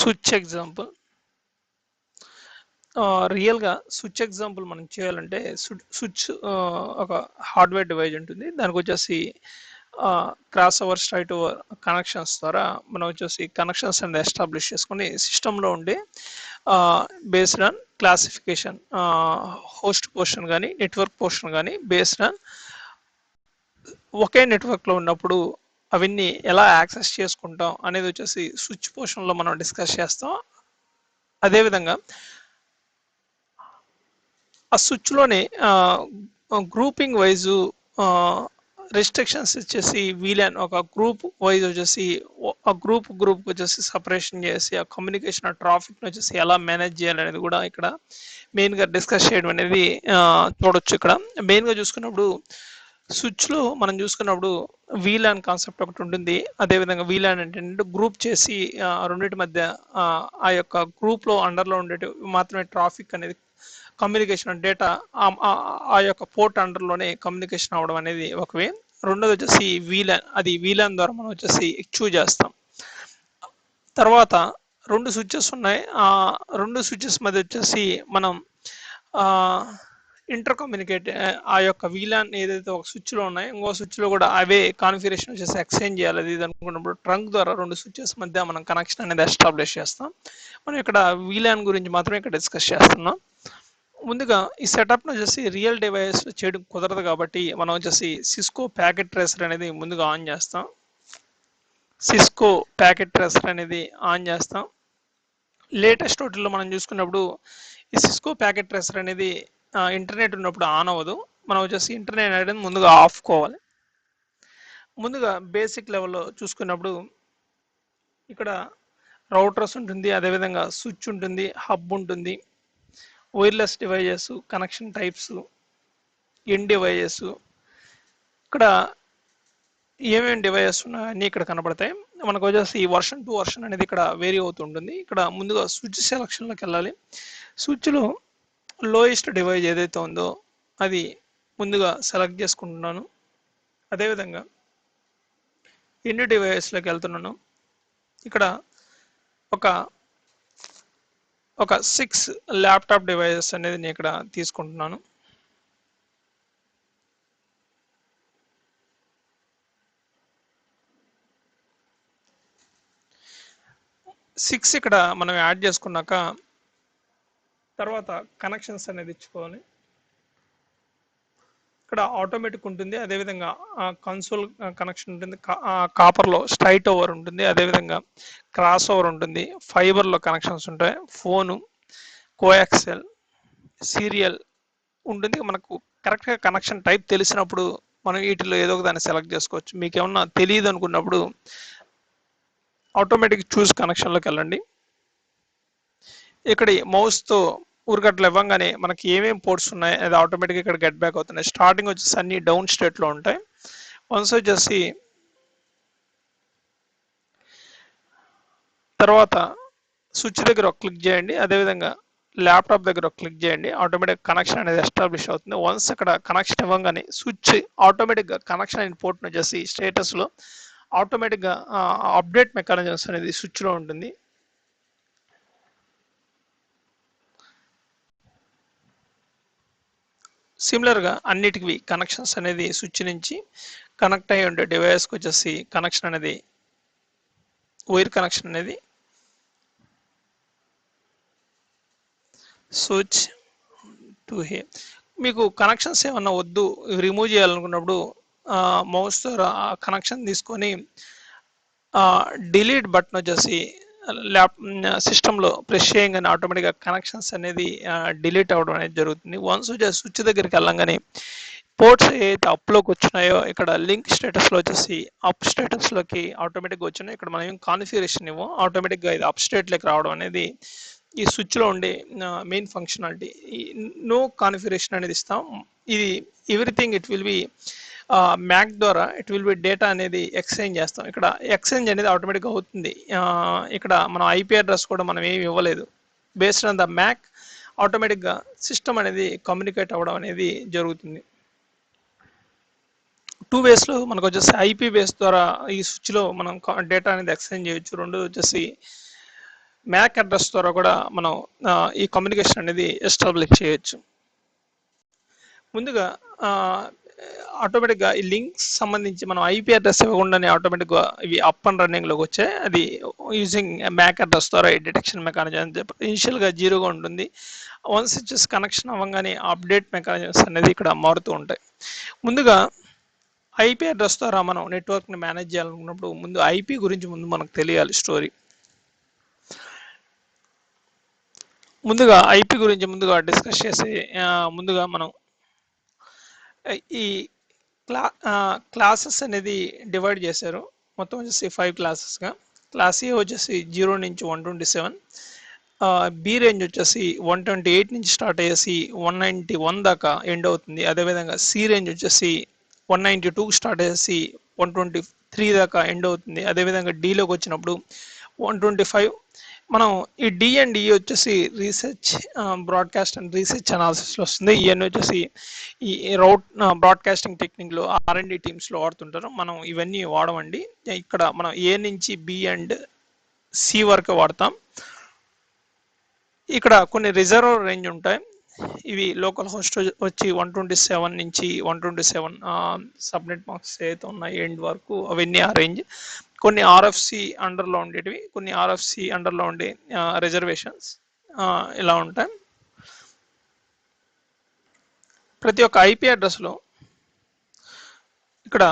Switch example. రియల్గా switch example మనం చేయాలంటే స్విచ్ ఒక హార్డ్వేర్ డివైజ్ ఉంటుంది. దానికి వచ్చేసి cross over straight over connections ద్వారా మనం వచ్చేసి కనెక్షన్స్ అనేది ఎస్టాబ్లిష్ చేసుకొని సిస్టంలో ఉండే based on classification host portion కానీ నెట్వర్క్ పోర్షన్ కానీ బేస్డ్ ఆన్ ఒకే నెట్వర్క్లో ఉన్నప్పుడు అవన్నీ ఎలా యాక్సెస్ చేసుకుంటాం అనేది వచ్చేసి స్విచ్ పోర్షన్లో మనం డిస్కస్ చేస్తాం. అదేవిధంగా ఆ స్విచ్లోనే గ్రూపింగ్ వైజు రెస్ట్రిక్షన్స్ వచ్చేసి వీలాన్ ఒక గ్రూప్ వైజ్ వచ్చేసి ఆ గ్రూప్ వచ్చేసి సపరేషన్ చేసి ఆ కమ్యూనికేషన్ ఆ ట్రాఫిక్ వచ్చేసి ఎలా మేనేజ్ చేయాలనేది కూడా ఇక్కడ మెయిన్గా డిస్కస్ చేయడం అనేది చూడొచ్చు. ఇక్కడ మెయిన్గా చూసుకున్నప్పుడు స్విచ్లో మనం చూసుకున్నప్పుడు వీలాన్ కాన్సెప్ట్ ఒకటి ఉంటుంది. అదేవిధంగా వీలాన్ అంటే గ్రూప్ చేసి రెండింటి మధ్య ఆ యొక్క గ్రూప్లో అండర్లో ఉండేటి మాత్రమే ట్రాఫిక్ అనేది కమ్యూనికేషన్ డేటా ఆ యొక్క పోర్ట్ అండర్లోనే కమ్యూనికేషన్ అవ్వడం అనేది ఒక వే. రెండోది వచ్చేసి వీలాన్, అది వీలాన్ ద్వారా మనం వచ్చేసి ఎక్స్చూజ్ చేస్తాం. తర్వాత రెండు స్విచ్చెస్ ఉన్నాయి. ఆ రెండు స్విచ్చెస్ మధ్య వచ్చేసి మనం ఇంటర్ కమ్యూనికేట్ ఆ యొక్క వీలాన్ ఏదైతే ఒక స్విచ్లో ఉన్నాయో ఇంకో స్విచ్లో కూడా అవే కాన్ఫిగరేషన్ వచ్చేసి ఎక్స్చేంజ్ చేయాలి. అది అనుకున్నప్పుడు ట్రంక్ ద్వారా రెండు స్విచ్చెస్ మధ్య మనం కనెక్షన్ అనేది ఎస్టాబ్లిష్ చేస్తాం. మనం ఇక్కడ వీలాన్ గురించి మాత్రమే ఇక్కడ డిస్కస్ చేస్తున్నాం. ముందుగా ఈ సెటప్ను వచ్చేసి రియల్ డివైస్ చేయడం కుదరదు కాబట్టి మనం వచ్చేసి సిస్కో ప్యాకెట్ ట్రేసర్ అనేది ముందుగా ఆన్ చేస్తాం. సిస్కో ప్యాకెట్ ట్రేసర్ అనేది ఆన్ చేస్తాం. లేటెస్ట్ వాటిల్లో మనం చూసుకున్నప్పుడు ఈ సిస్కో ప్యాకెట్ ట్రేసర్ అనేది ఇంటర్నెట్ ఉన్నప్పుడు ఆన్ అవ్వదు. మనం వచ్చేసి ఇంటర్నెట్ అనేది ముందుగా ఆఫ్కోవాలి. ముందుగా బేసిక్ లెవెల్లో చూసుకున్నప్పుడు ఇక్కడ రౌటర్స్ ఉంటుంది, అదేవిధంగా స్విచ్ ఉంటుంది, హబ్ ఉంటుంది, wireless devices, connection types, end devices, ఇక్కడ ఏమేమి డివైజెస్ ఉన్నాయని ఇక్కడ కనబడతాయి. మనకు వచ్చేసి వర్షన్ టు వర్షన్ అనేది ఇక్కడ వేరీ అవుతుంటుంది. ఇక్కడ ముందుగా స్విచ్ సెలక్షన్లోకి వెళ్ళాలి. స్విచ్లో లోయెస్ట్ డివైజ్ ఏదైతే ఉందో అది ముందుగా సెలెక్ట్ చేసుకుంటున్నాను. అదేవిధంగా ఎండ్ డివైజెస్లోకి వెళ్తున్నాను. ఇక్కడ ఒక 6 ల్యాప్టాప్ డివైజెస్ అనేది నేను ఇక్కడ తీసుకుంటున్నాను. సిక్స్ ఇక్కడ మనం యాడ్ చేసుకున్నాక తర్వాత కనెక్షన్స్ అనేది ఇచ్చుకోవాలి. ఇక్కడ ఆటోమేటిక్ ఉంటుంది, అదేవిధంగా కన్సోల్ కనెక్షన్ ఉంటుంది, కాపర్లో స్ట్రైట్ ఓవర్ ఉంటుంది, అదేవిధంగా క్రాస్ ఓవర్ ఉంటుంది, ఫైబర్లో కనెక్షన్స్ ఉంటాయి, ఫోను, కోయాక్సెల్, సీరియల్ ఉంటుంది. మనకు కరెక్ట్గా కనెక్షన్ టైప్ తెలిసినప్పుడు మనం వీటిలో ఏదో ఒక దాన్ని సెలెక్ట్ చేసుకోవచ్చు. మీకు ఏమన్నా తెలియదు అనుకున్నప్పుడు ఆటోమేటిక్ చూస్ కనెక్షన్లోకి వెళ్ళండి. ఇక్కడ మౌస్తో ఊరికట్లు ఇవ్వగానే మనకి ఏమేమి పోర్ట్స్ ఉన్నాయి అది ఆటోమేటిక్గా ఇక్కడ గెట్ బ్యాక్ అవుతున్నాయి. స్టార్టింగ్ వచ్చేసి అన్ని డౌన్ స్టేట్లో ఉంటాయి. వన్స్ వచ్చేసి తర్వాత స్విచ్ దగ్గర ఒక క్లిక్ చేయండి, అదేవిధంగా ల్యాప్టాప్ దగ్గర ఒక క్లిక్ చేయండి, ఆటోమేటిక్ కనెక్షన్ అనేది ఎస్టాబ్లిష్ అవుతుంది. వన్స్ ఇక్కడ కనెక్షన్ ఇవ్వగానే స్విచ్ ఆటోమేటిక్గా కనెక్షన్ అయిన పోర్ట్ వచ్చేసి స్టేటస్లో ఆటోమేటిక్గా అప్డేట్ మెకానిజమ్స్ అనేది స్విచ్లో ఉంటుంది. సిమిలర్గా అన్నిటికి కనెక్షన్స్ అనేది స్విచ్ నుంచి కనెక్ట్ అయ్యి ఉండే డివైస్కి వచ్చేసి కనెక్షన్ అనేది వైర్ కనెక్షన్ అనేది స్విచ్ టు హే. మీకు కనెక్షన్స్ ఏమన్నా వద్దు రిమూవ్ చేయాలనుకున్నప్పుడు మౌస్ ద్వారా కనెక్షన్ తీసుకొని డిలీట్ బటన్ వచ్చేసి సిస్టంలో ప్రెస్ చేయగానే ఆటోమేటిక్గా కనెక్షన్స్ అనేది డిలీట్ అవ్వడం అనేది జరుగుతుంది. వన్స్ వచ్చేసి స్విచ్ దగ్గరికి వెళ్ళంగానే పోర్ట్స్ ఏదైతే అప్లోకి వచ్చినాయో ఇక్కడ లింక్ స్టేటస్లో వచ్చేసి అప్ స్టేటస్లోకి ఆటోమేటిక్గా వచ్చినాయి. ఇక్కడ మనం ఏం కాన్ఫిగరేషన్ ఇవ్వం, ఆటోమేటిక్గా ఇది అప్ స్టేట్లోకి రావడం అనేది ఈ స్విచ్లో ఉండే మెయిన్ ఫంక్షనాలిటీ. నో కాన్ఫిగరేషన్ అనేది ఇస్తాం. ఇది everything it will be MAC ద్వారా ఇట్ విల్ బి డేటా అనేది ఎక్స్చేంజ్ చేస్తాం. ఇక్కడ ఎక్స్చేంజ్ అనేది ఆటోమేటిక్గా అవుతుంది. ఇక్కడ మనం ఐపీ అడ్రస్ కూడా మనం ఏమి ఇవ్వలేదు. బేస్డ్ ఆన్ ద మ్యాక్ ఆటోమేటిక్గా సిస్టమ్ అనేది కమ్యూనికేట్ అవ్వడం అనేది జరుగుతుంది. 2 వేస్లో మనకు వచ్చేసి ఐపీ బేస్ ద్వారా ఈ స్విచ్లో మనం డేటా అనేది ఎక్స్చేంజ్ చేయొచ్చు. రెండోది వచ్చేసి మ్యాక్ అడ్రస్ ద్వారా కూడా మనం ఈ కమ్యూనికేషన్ అనేది ఎస్టాబ్లిష్ చేయొచ్చు. ముందుగా ఆటోమేటిక్గా ఈ లింక్స్ సంబంధించి మనం ఐపీ అడ్రస్ ఇవ్వకుండానే ఆటోమేటిక్గా ఇవి అప్ అండ్ రన్నింగ్లోకి వచ్చాయి. అది యూజింగ్ మ్యాక్ అడ్రస్ ద్వారా ఈ డిటెక్షన్ మెకానిజం అని చెప్పి ఇనిషియల్గా జీరోగా ఉంటుంది. వన్స్ వచ్చేసి కనెక్షన్ అవ్వగానే అప్డేట్ మెకానిజమ్స్ అనేది ఇక్కడ మారుతూ ఉంటాయి. ముందుగా ఐపీ అడ్రస్ ద్వారా మనం నెట్వర్క్ని మేనేజ్ చేయాలనుకున్నప్పుడు ముందు ఐపీ గురించి ముందు మనకు తెలియాలి స్టోరీ. ముందుగా ఐపీ గురించి ముందుగా డిస్కస్ చేసి ముందుగా మనం ఈ క్లాసెస్ అనేది డివైడ్ చేశారు. మొత్తం వచ్చేసి 5 క్లాసెస్గా. క్లాస్ ఏ వచ్చేసి 0 నుంచి 127, బి రేంజ్ వచ్చేసి 128 నుంచి స్టార్ట్ అయ్యేసి 191 దాకా ఎండ్ అవుతుంది. అదేవిధంగా సి రేంజ్ వచ్చేసి 192 స్టార్ట్ అయ్యేసి 123 దాకా ఎండ్ అవుతుంది. అదేవిధంగా డీలోకి వచ్చినప్పుడు 125. మనం ఈ డి అండ్ ఈ వచ్చేసి రీసెర్చ్, బ్రాడ్కాస్ట్ అండ్ రీసెర్చ్ అనాలిసిస్లో వస్తుంది. ఇవన్నీ వచ్చేసి ఈ బ్రాడ్కాస్టింగ్ టెక్నిక్లో ఆర్ఎండి టీమ్స్లో వాడుతుంటారు. మనం ఇవన్నీ వాడమండి. ఇక్కడ మనం ఏ నుంచి బి అండ్ సి వరకు వాడతాం. ఇక్కడ కొన్ని రిజర్వ్ రేంజ్ ఉంటాయి. ఇవి లోకల్ హోస్ట్ వచ్చి 127 నుంచి 127 సబ్నెట్ మార్క్స్ ఏదైతే ఉన్నాయి ఎండ్ వరకు అవన్నీ ఆ రేంజ్. కొన్ని ఆర్ఎఫ్సి అండర్లో ఉండేటివి, కొన్ని ఆర్ఎఫ్సి అండర్లో ఉండే రిజర్వేషన్స్ ఇలా ఉంటాయి. ప్రతి ఒక్క ఐపీ అడ్రస్లో ఇక్కడ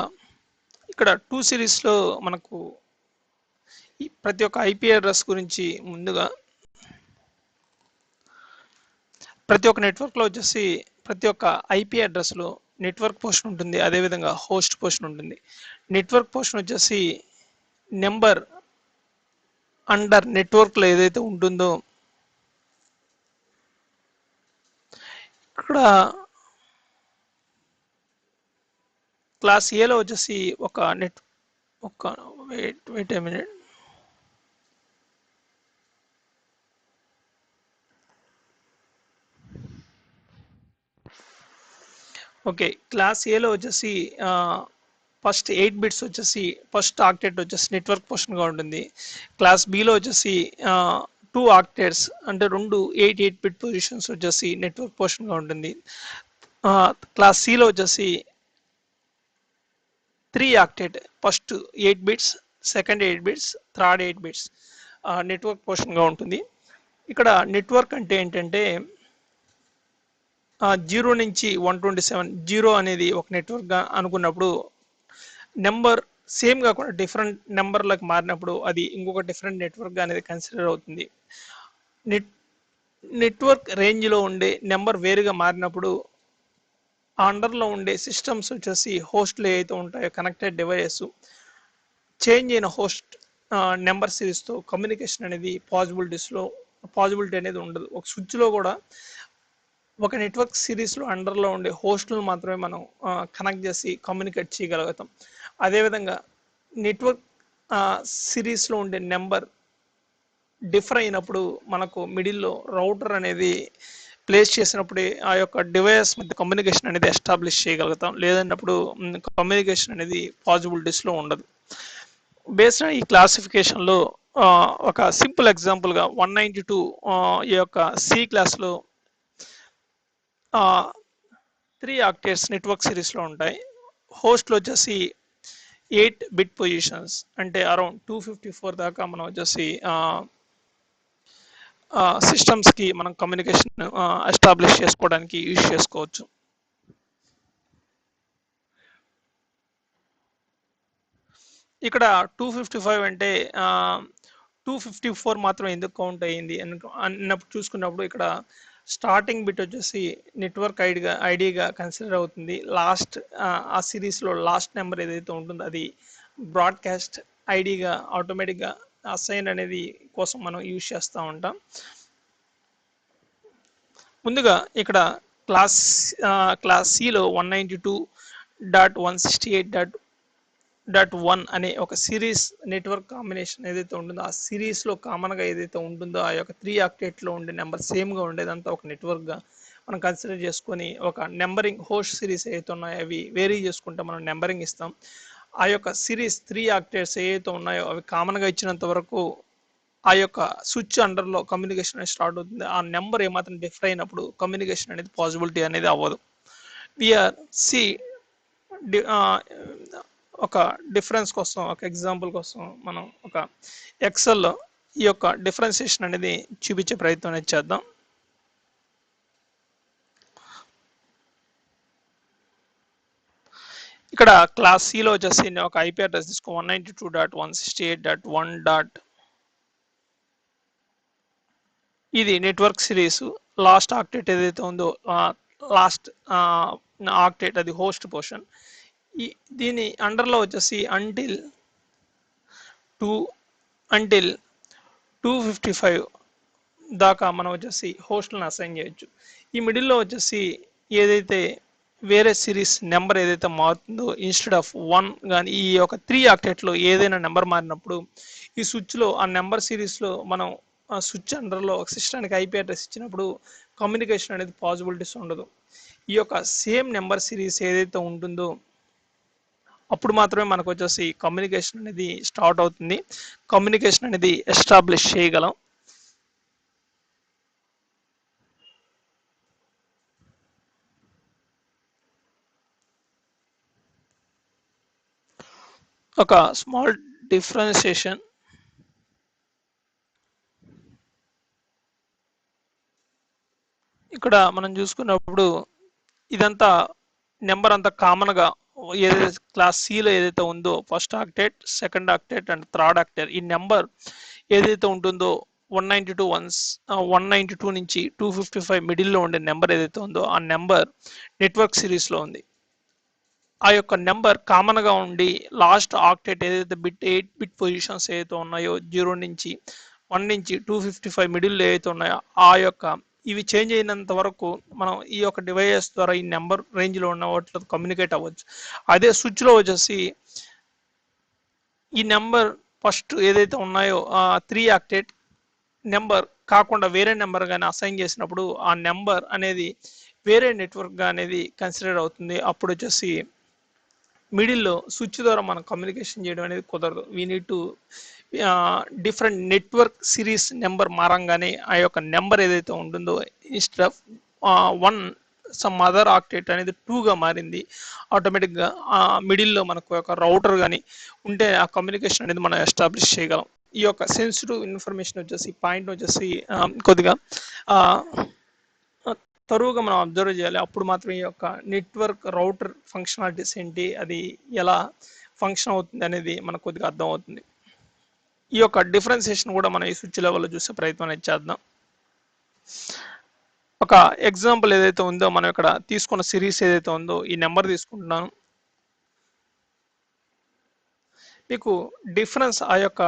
2 సిరీస్లో మనకు ప్రతి ఒక్క ఐపీ అడ్రస్ గురించి ముందుగా ప్రతి ఒక్క నెట్వర్క్లో వచ్చేసి ప్రతి ఒక్క ఐపీ అడ్రస్లో నెట్వర్క్ పోర్షన్ ఉంటుంది, అదేవిధంగా హోస్ట్ పోర్షన్ ఉంటుంది. నెట్వర్క్ పోర్షన్ వచ్చేసి నెంబర్ అండర్ నెట్వర్క్లో ఏదైతే ఉంటుందో ఇక్కడ క్లాస్ ఏలో వచ్చేసి wait a minute. Okay, class ఏలో వచ్చేసి ఫస్ట్ 8 బిట్స్ వచ్చేసి ఫస్ట్ ఆక్టెట్ వచ్చేసి నెట్వర్క్ పోర్షన్గా ఉంటుంది. క్లాస్ బిలో వచ్చేసి 2 ఆక్టెట్స్ అంటే 2 8 బిట్ పొజిషన్స్ వచ్చేసి నెట్వర్క్ పోర్షన్గా ఉంటుంది. క్లాస్ సిలో వచ్చేసి 3 octet, first 8 bits, second 8 bits, third 8 bits network పోర్షన్గా ఉంటుంది. ఇక్కడ నెట్వర్క్ అంటే ఏంటంటే 0 నుంచి 127, 0 అనేది ఒక నెట్వర్క్గా అనుకున్నప్పుడు నెంబర్ సేమ్ కాకుండా డిఫరెంట్ నెంబర్లకు మారినప్పుడు అది ఇంకొక డిఫరెంట్ నెట్వర్క్గా అనేది కన్సిడర్ అవుతుంది. నెట్వర్క్ రేంజ్లో ఉండే నెంబర్ వేరుగా మారినప్పుడు ఆ అండర్లో ఉండే సిస్టమ్స్ వచ్చేసి హోస్ట్లు ఏవైతే ఉంటాయో కనెక్టెడ్ డివైజెస్ చేంజ్ అయిన హోస్ట్ నెంబర్ సిరీస్తో కమ్యూనికేషన్ అనేది పాసిబిలిటీ అనేది ఉండదు. ఒక స్విచ్లో కూడా ఒక నెట్వర్క్ సిరీస్లో అండర్లో ఉండే హోస్ట్లను మాత్రమే మనం కనెక్ట్ చేసి కమ్యూనికేట్ చేయగలుగుతాం. అదేవిధంగా నెట్వర్క్ సిరీస్లో ఉండే నెంబర్ డిఫర్ అయినప్పుడు మనకు మిడిల్లో రౌటర్ అనేది ప్లేస్ చేసినప్పుడే ఆ యొక్క డివైస్ మధ్య కమ్యూనికేషన్ అనేది ఎస్టాబ్లిష్ చేయగలుగుతాం. లేదన్నప్పుడు కమ్యూనికేషన్ అనేది పాసిబిలిటీస్లో ఉండదు. బేస్డ్ ఈ క్లాసిఫికేషన్లో ఒక సింపుల్ ఎగ్జాంపుల్గా 192 ఈ యొక్క సి క్లాస్లో 3 ఆక్టేట్స్ నెట్వర్క్ సిరీస్లో ఉంటాయి. హోస్ట్లో వచ్చేసి 8 బిట్ పొజిషన్స్ అంటే అరౌండ్ 254 దాకా మనం వచ్చేసి సిస్టమ్స్కి మనం కమ్యూనికేషన్ ఎస్టాబ్లిష్ చేసుకోవడానికి యూజ్ చేసుకోవచ్చు. ఇక్కడ 255 అంటే 254 మాత్రం ఎందుకు కౌంట్ అయ్యింది అన్నప్పుడు చూసుకున్నప్పుడు ఇక్కడ స్టార్టింగ్ బిట్ వచ్చేసి నెట్వర్క్ ఐడిగా కన్సిడర్ అవుతుంది. లాస్ట్ ఆ సిరీస్లో లాస్ట్ నెంబర్ ఏదైతే ఉంటుందో అది బ్రాడ్కాస్ట్ ఐడిగా ఆటోమేటిక్గా అసైన్ అనేది కోసం మనం యూజ్ చేస్తూ ఉంటాం. ముందుగా ఇక్కడ క్లాస్ సిలో 192.168.1 అనే ఒక సిరీస్ నెట్వర్క్ కాంబినేషన్ ఏదైతే ఉంటుందో ఆ సిరీస్లో కామన్గా ఏదైతే ఉంటుందో ఆ యొక్క 3 ఆక్టేట్లో ఉండే నెంబర్ సేమ్గా ఉండేదంతా ఒక నెట్వర్క్గా మనం కన్సిడర్ చేసుకొని ఒక నెంబరింగ్ హోస్ట్ సిరీస్ ఏవైతే ఉన్నాయో అవి వేరీ చేసుకుంటే మనం నెంబరింగ్ ఇస్తాం. ఆ యొక్క సిరీస్ 3 ఆక్టేట్స్ ఏవైతే ఉన్నాయో అవి కామన్గా ఇచ్చినంత వరకు ఆ యొక్క స్విచ్ అండర్లో కమ్యూనికేషన్ అనేది స్టార్ట్ అవుతుంది. ఆ నెంబర్ ఏమాత్రం డిఫర్ అయినప్పుడు కమ్యూనికేషన్ అనేది పాసిబిలిటీ అనేది అవ్వదు. విఆర్ సి ఒక డిఫరెన్స్ కోసం, ఒక ఎగ్జాంపుల్ కోసం మనం ఒక ఎక్సెల్లో ఈ యొక్క డిఫరెన్సియేషన్ అనేది చూపించే ప్రయత్నం అనేది చేద్దాం. ఇక్కడ క్లాస్ సిలో వచ్చేసి నేను ఒక ఐపీ అడ్రస్ తీసుకో 192.168.1. ఇది నెట్వర్క్ సిరీస్ లాస్ట్ ఆక్టేట్ ఏదైతే ఉందో లాస్ట్ ఆక్టేట్ అది హోస్ట్ పోర్షన్. దీని అండర్లో వచ్చేసి అంటిల్ 255 దాకా మనం వచ్చేసి హోస్ట్లను అసైన్ చేయొచ్చు. ఈ మిడిల్లో వచ్చేసి ఏదైతే వేరే సిరీస్ నెంబర్ ఏదైతే మారుతుందో ఇన్స్టెడ్ ఆఫ్ 1 కానీ ఈ యొక్క 3 ఆక్టేట్లో ఏదైనా నెంబర్ మారినప్పుడు ఈ స్విచ్లో ఆ నెంబర్ సిరీస్లో మనం ఆ స్విచ్ అండర్లో ఒక సిస్టానికి ఐపీ అడ్రస్ ఇచ్చినప్పుడు కమ్యూనికేషన్ అనేది పాసిబిలిటీస్ ఉండదు. ఈ యొక్క సేమ్ నెంబర్ సిరీస్ ఏదైతే ఉంటుందో అప్పుడు మాత్రమే మనకు వచ్చేసి కమ్యూనికేషన్ అనేది స్టార్ట్ అవుతుంది, కమ్యూనికేషన్ అనేది ఎస్టాబ్లిష్ చేయగలం. ఒక స్మాల్ డిఫరెన్షియేషన్. ఇక్కడ మనం చూసుకున్నప్పుడు ఇదంతా నెంబర్ అంతా కామన్గా ఏదైతే క్లాస్ సిలో ఏదైతే ఉందో first octet, second octet and third octet ఈ నెంబర్ ఏదైతే ఉంటుందో 192 నుంచి 255 మిడిల్లో ఉండే నెంబర్ ఏదైతే ఉందో ఆ నెంబర్ నెట్వర్క్ సిరీస్లో ఉంది. ఆ యొక్క నెంబర్ కామన్గా ఉండి లాస్ట్ ఆక్టేట్ ఏదైతే 8 బిట్ పొజిషన్స్ ఏదైతే ఉన్నాయో 0 నుంచి 1 నుంచి 255 మిడిల్ ఏదైతే ఉన్నాయో ఆ యొక్క ఇవి చేంజ్ అయినంత వరకు మనం ఈ యొక్క డివైస్ ద్వారా ఈ నెంబర్ రేంజ్లో ఉన్న వాటితో కమ్యూనికేట్ అవ్వచ్చు. అదే స్విచ్లో వచ్చేసి ఈ నెంబర్ ఫస్ట్ ఏదైతే ఉన్నాయో 3 ఆక్టేట్ నెంబర్ కాకుండా వేరే నెంబర్ కానీ అసైన్ చేసినప్పుడు ఆ నెంబర్ అనేది వేరే నెట్వర్క్గా అనేది కన్సిడర్ అవుతుంది. అప్పుడు వచ్చేసి మిడిల్లో స్విచ్ ద్వారా మనం కమ్యూనికేషన్ చేయడం అనేది కుదరదు. We need to different network series number మారంగానే ఆ యొక్క నెంబర్ ఏదైతే ఉంటుందో instead of 1 some other octet అనేది 2గా మారింది. ఆటోమేటిక్గా ఆ మిడిల్లో మనకు ఒక రౌటర్ కానీ ఉంటే ఆ కమ్యూనికేషన్ అనేది మనం ఎస్టాబ్లిష్ చేయగలం. ఈ యొక్క సెన్సిటివ్ ఇన్ఫర్మేషన్ వచ్చేసి పాయింట్ వచ్చేసి కొద్దిగా తరువుగా మనం అబ్జర్వ్ చేయాలి. అప్పుడు మాత్రం ఈ యొక్క నెట్వర్క్ రౌటర్ ఫంక్షనాలిటీస్ ఏంటి, అది ఎలా ఫంక్షన్ అవుతుంది అనేది మనకు కొద్దిగా అర్థం అవుతుంది. ఈ యొక్క డిఫరెన్సియేషన్ కూడా మనం ఈ స్విచ్ లెవెల్లో చూసే ప్రయత్నం చేద్దాం. ఒక ఎగ్జాంపుల్ ఏదైతే ఉందో మనం ఇక్కడ తీసుకున్న సిరీస్ ఏదైతే ఉందో ఈ నెంబర్ తీసుకుంటున్నాను. మీకు డిఫరెన్స్ ఆ యొక్క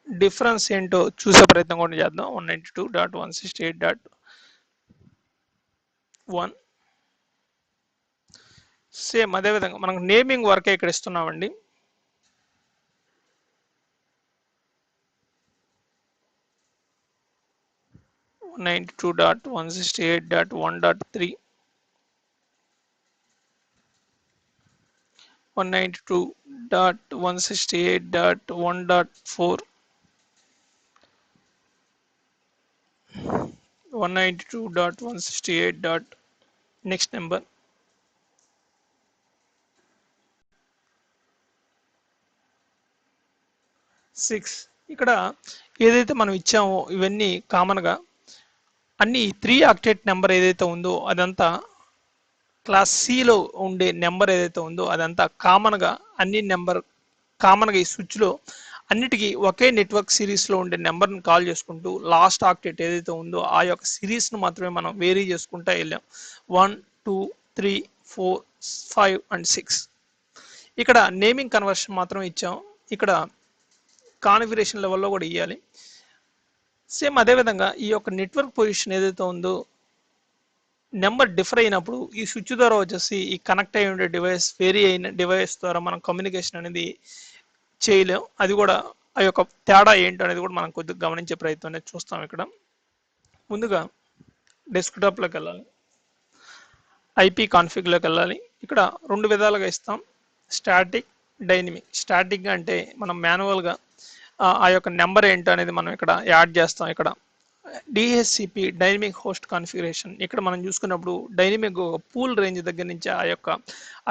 డిఫరెన్స్ ఏంటో చూసే ప్రయత్నం కూడా చేద్దాం. 192.168.1 సేమ్ అదేవిధంగా మనకు నేమింగ్ వరకే ఇక్కడ ఇస్తున్నామండి. one 92.168.1.3 192.168.1.4 192.168. Next number 6. ఇక్కడ ఏదైతే మనం ఇచ్చామో ఇవన్నీ కామన్గా అన్ని 3 ఆక్టేట్ నెంబర్ ఏదైతే ఉందో అదంతా క్లాస్ సిలో ఉండే నెంబర్ ఏదైతే ఉందో అదంతా కామన్గా అన్ని నెంబర్ కామన్గా ఈ స్విచ్లో అన్నిటికీ ఒకే నెట్వర్క్ సిరీస్లో ఉండే నెంబర్ని కాల్ చేసుకుంటూ లాస్ట్ ఆక్టేట్ ఏదైతే ఉందో ఆ యొక్క సిరీస్ను మాత్రమే మనం వేరీ చేసుకుంటూ వెళ్ళాం. 1 2 3 4 5 అండ్ 6. ఇక్కడ నేమింగ్ కన్వర్షన్ మాత్రం ఇచ్చాం. ఇక్కడ కాన్ఫిగరేషన్ లెవెల్లో కూడా ఇవ్వాలి. సేమ్ అదేవిధంగా ఈ యొక్క నెట్వర్క్ పొజిషన్ ఏదైతే ఉందో నెంబర్ డిఫర్ అయినప్పుడు ఈ స్విచ్ ద్వారా వచ్చేసి ఈ కనెక్ట్ అయి ఉండే డివైస్ వేరీ అయిన డివైస్ ద్వారా మనం కమ్యూనికేషన్ అనేది చేయలేం. అది కూడా ఆ యొక్క తేడా ఏంటో అనేది కూడా మనం కొద్దిగా గమనించే ప్రయత్నం అనేది చూస్తాం. ఇక్కడ ముందుగా డెస్క్టాప్లోకి వెళ్ళాలి, ఐపీ కాన్ఫిగ్లోకి వెళ్ళాలి. ఇక్కడ 2 విధాలుగా ఇస్తాం, స్టాటిక్, డైనమిక్. స్టాటిక్ అంటే మనం మాన్యువల్గా ఆ యొక్క నెంబర్ ఏంటో అనేది మనం ఇక్కడ యాడ్ చేస్తాం. ఇక్కడ డిహెచ్సిపి డైనమిక్ హోస్ట్ కాన్ఫిగరేషన్ ఇక్కడ మనం చూసుకున్నప్పుడు డైనమిక్ పూల్ రేంజ్ దగ్గర నుంచి ఆ యొక్క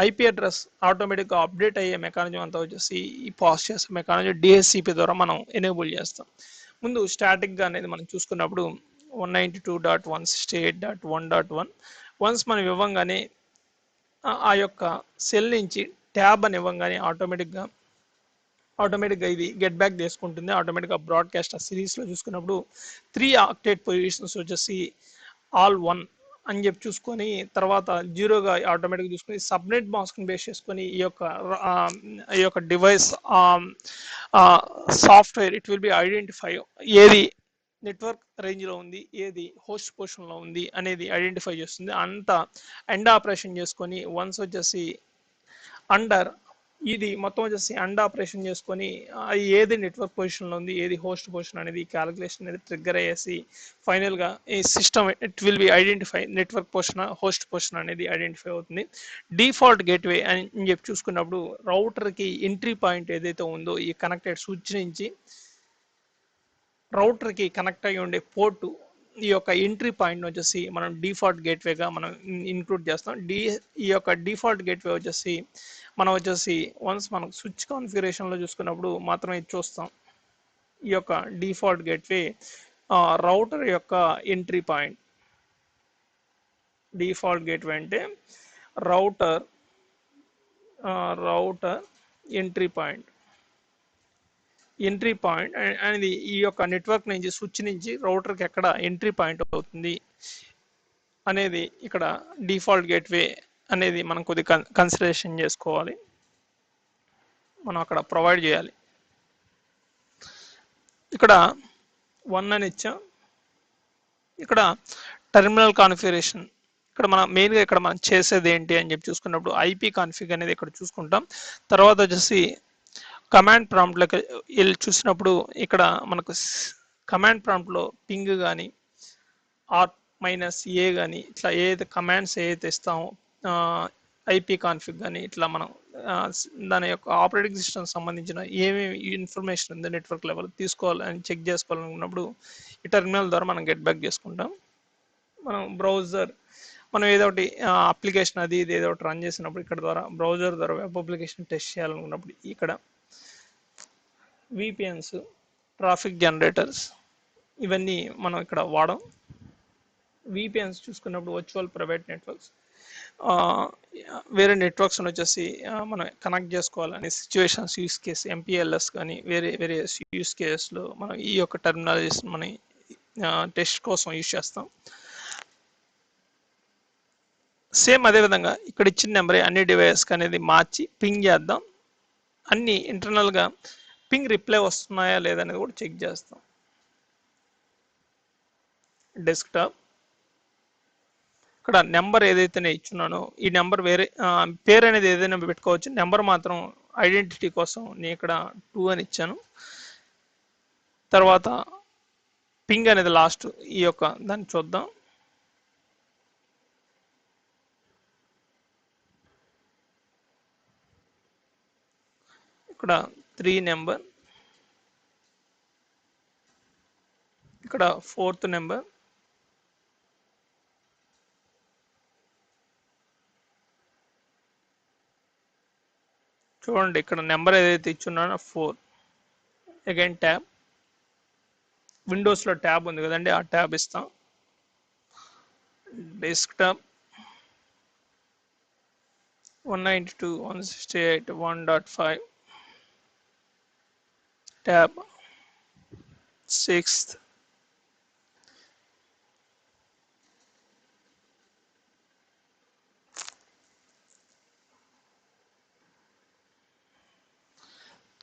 ఐపీ అడ్రస్ ఆటోమేటిక్గా అప్డేట్ అయ్యే మెకానిజం అంతా వచ్చేసి ఈ పాస్ చేసే మెకానిజం డిహెచ్సిపి ద్వారా మనం ఎనేబుల్ చేస్తాం. ముందు స్టాటిక్గా అనేది మనం చూసుకున్నప్పుడు 192.168.1.1 వన్స్ మనం ఇవ్వంగానే ఆ యొక్క సెల్ నుంచి ట్యాబ్ అని ఇవ్వంగానే ఆటోమేటిక్గా ఇది గెట్ బ్యాక్ చేసుకుంటుంది. ఆటోమేటిక్గా బ్రాడ్కాస్ట్ ఆ సిరీస్లో చూసుకున్నప్పుడు 3 ఆక్టేట్ పొజిషన్స్ వచ్చేసి ఆల్ 1 అని చెప్పి చూసుకొని తర్వాత జీరోగా ఆటోమేటిక్గా చూసుకొని సబ్నెట్ మాస్క్ని బేస్ చేసుకొని ఈ యొక్క device software it will B identify ఏది నెట్వర్క్ రేంజ్లో ఉంది, ఏది హోస్ట్ పొజిషన్లో ఉంది అనేది ఐడెంటిఫై చేస్తుంది. అంతా ఎండ్ ఆపరేషన్ చేసుకొని వన్స్ వచ్చేసి అండర్ ఇది మొత్తం వచ్చేసి అండ్ ఆపరేషన్ చేసుకొని ఏది నెట్వర్క్ పొజిషన్లో ఉంది, ఏది హోస్ట్ పొజిషన్ అనేది క్యాలిక్యులేషన్ అనేది ట్రిగ్గర్ అయ్యేసి ఫైనల్గా ఈ system it will B identify network position host position అనేది ఐడెంటిఫై అవుతుంది. డిఫాల్ట్ గేట్వే అని చెప్పి చూసుకున్నప్పుడు రౌటర్కి ఎంట్రీ పాయింట్ ఏదైతే ఉందో ఈ కనెక్టెడ్ స్విచ్ నుంచి రౌటర్కి కనెక్ట్ అయ్యి ఉండే పోర్టు ఈ యొక్క ఎంట్రీ పాయింట్ వచ్చేసి మనం డిఫాల్ట్ గేట్వేగా మనం ఇంక్లూడ్ చేస్తాం. ఈ యొక్క డిఫాల్ట్ గేట్వే వచ్చేసి వన్స్ మనం స్విచ్ కాన్ఫిగరేషన్లో చూసుకున్నప్పుడు మాత్రమే ఇది చూస్తాం. ఈ యొక్క డిఫాల్ట్ గేట్వే రౌటర్ యొక్క ఎంట్రీ పాయింట్. డిఫాల్ట్ గేట్వే అంటే రౌటర్ ఎంట్రీ పాయింట్ అనేది ఈ యొక్క నెట్వర్క్ నుంచి స్విచ్ నుంచి రౌటర్కి ఎక్కడ ఎంట్రీ పాయింట్ అవుతుంది అనేది ఇక్కడ డిఫాల్ట్ గేట్వే అనేది మనం కొద్దిగా కన్సిడరేషన్ చేసుకోవాలి, మనం అక్కడ ప్రొవైడ్ చేయాలి. ఇక్కడ 1 అని ఇచ్చాం. ఇక్కడ టెర్మినల్ కాన్ఫిగరేషన్ ఇక్కడ మెయిన్గా మనం చేసేది ఏంటి అని చెప్పి చూసుకున్నప్పుడు ఐపీ కాన్ఫిగ్ అనేది ఇక్కడ చూసుకుంటాం. తర్వాత వచ్చేసి కమాండ్ ప్రాంప్ట్లోకి వెళ్ళి చూసినప్పుడు ఇక్కడ మనకు కమాండ్ ప్రాంప్ట్లో పింగ్ కానీ R-A కానీ ఇట్లా ఏదైతే కమాండ్స్ ఏదైతే ఇస్తామో ఐపీ కాన్ఫిగ్ కానీ ఇట్లా మనం దాని యొక్క ఆపరేటింగ్ సిస్టమ్ సంబంధించిన ఏమేమి ఇన్ఫర్మేషన్ ఉందో నెట్వర్క్ లెవెల్ తీసుకోవాలని చెక్ చేసుకోవాలనుకున్నప్పుడు ఈ టెర్మినల్ ద్వారా మనం గెట్ బ్యాక్ చేసుకుంటాం. మనం బ్రౌజర్ మనం ఏదో ఒకటి అప్లికేషన్ అది ఇది ఏదో ఒకటి రన్ చేసినప్పుడు ఇక్కడ ద్వారా బ్రౌజర్ ద్వారా వెబ్ అప్లికేషన్ టెస్ట్ చేయాలనుకున్నప్పుడు ఇక్కడ విపిఎన్స్ ట్రాఫిక్ జనరేటర్స్ ఇవన్నీ మనం ఇక్కడ వాడం. విపిఎన్స్ చూసుకున్నప్పుడు వర్చువల్ ప్రైవేట్ నెట్వర్క్స్ వేరే నెట్వర్క్స్ వచ్చేసి మనం కనెక్ట్ చేసుకోవాలని సిచ్యువేషన్స్ యూస్ కేస్ ఎంపీఎల్ఎస్ కానీ వేరే యూస్ కేసెస్లో మనం ఈ యొక్క టెర్మినాలజీస్ మనం టెస్ట్ కోసం యూస్ చేస్తాం. సేమ్ అదేవిధంగా ఇక్కడ ఇచ్చిన నెంబర్ అన్ని డివైస్కి అనేది మార్చి పింగ్ చేద్దాం. అన్ని ఇంటర్నల్గా పింగ్ రిప్లై వస్తున్నాయా లేదనేది కూడా చెక్ చేస్తాం. డెస్క్టాప్ ఇక్కడ నెంబర్ ఏదైతే నేను ఇచ్చున్నానో ఈ నెంబర్ వేరే పేరు అనేది ఏదైనా పెట్టుకోవచ్చు. నెంబర్ మాత్రం ఐడెంటిటీ కోసం నేను ఇక్కడ 2 అని ఇచ్చాను. తర్వాత పింగ్ అనేది లాస్ట్ ఈ యొక్క దాన్ని చూద్దాం. ఇక్కడ 3 నెంబర్, ఇక్కడ 4th నెంబర్, చూడండి ఇక్కడ నెంబర్ ఏదైతే ఇచ్చున్నానో 4. అగైన్ ట్యాబ్, విండోస్లో ట్యాబ్ ఉంది కదండి ఆ ట్యాబ్ ఇస్తాం. Desktop 192.168.1.5 tab 6th.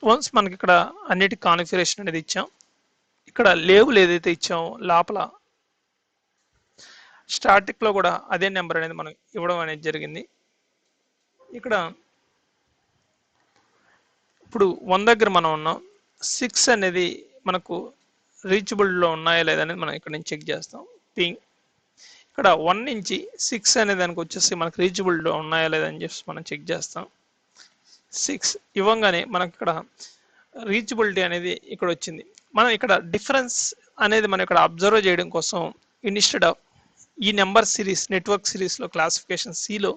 వన్స్ మనకి ఇక్కడ అన్నిటి కాన్ఫిగరేషన్ అనేది ఇచ్చాం. ఇక్కడ లేబుల్ ఏదైతే ఇచ్చామో లోపల స్టాటిక్లో కూడా అదే నెంబర్ అనేది మనం ఇవ్వడం అనేది జరిగింది. ఇక్కడ ఇప్పుడు 1 దగ్గర మనం ఉన్నాం. 6 అనేది మనకు రీచబుల్లో ఉన్నాయా లేదనేది మనం ఇక్కడ నుంచి చెక్ చేస్తాం. పింగ్ ఇక్కడ 1 నుంచి 6 అనే దానికి వచ్చేసి మనకు రీచబుల్లో ఉన్నాయా లేదని చెప్పి మనం చెక్ చేస్తాం. 6 ఇవ్వగానే మనకి ఇక్కడ రీచబిలిటీ అనేది ఇక్కడ వచ్చింది. మనం ఇక్కడ డిఫరెన్స్ అనేది మనం ఇక్కడ అబ్జర్వ్ చేయడం కోసం ఇన్స్టెడ్ ఆఫ్ ఈ నెంబర్ సిరీస్ నెట్వర్క్ సిరీస్లో క్లాసిఫికేషన్ సిలో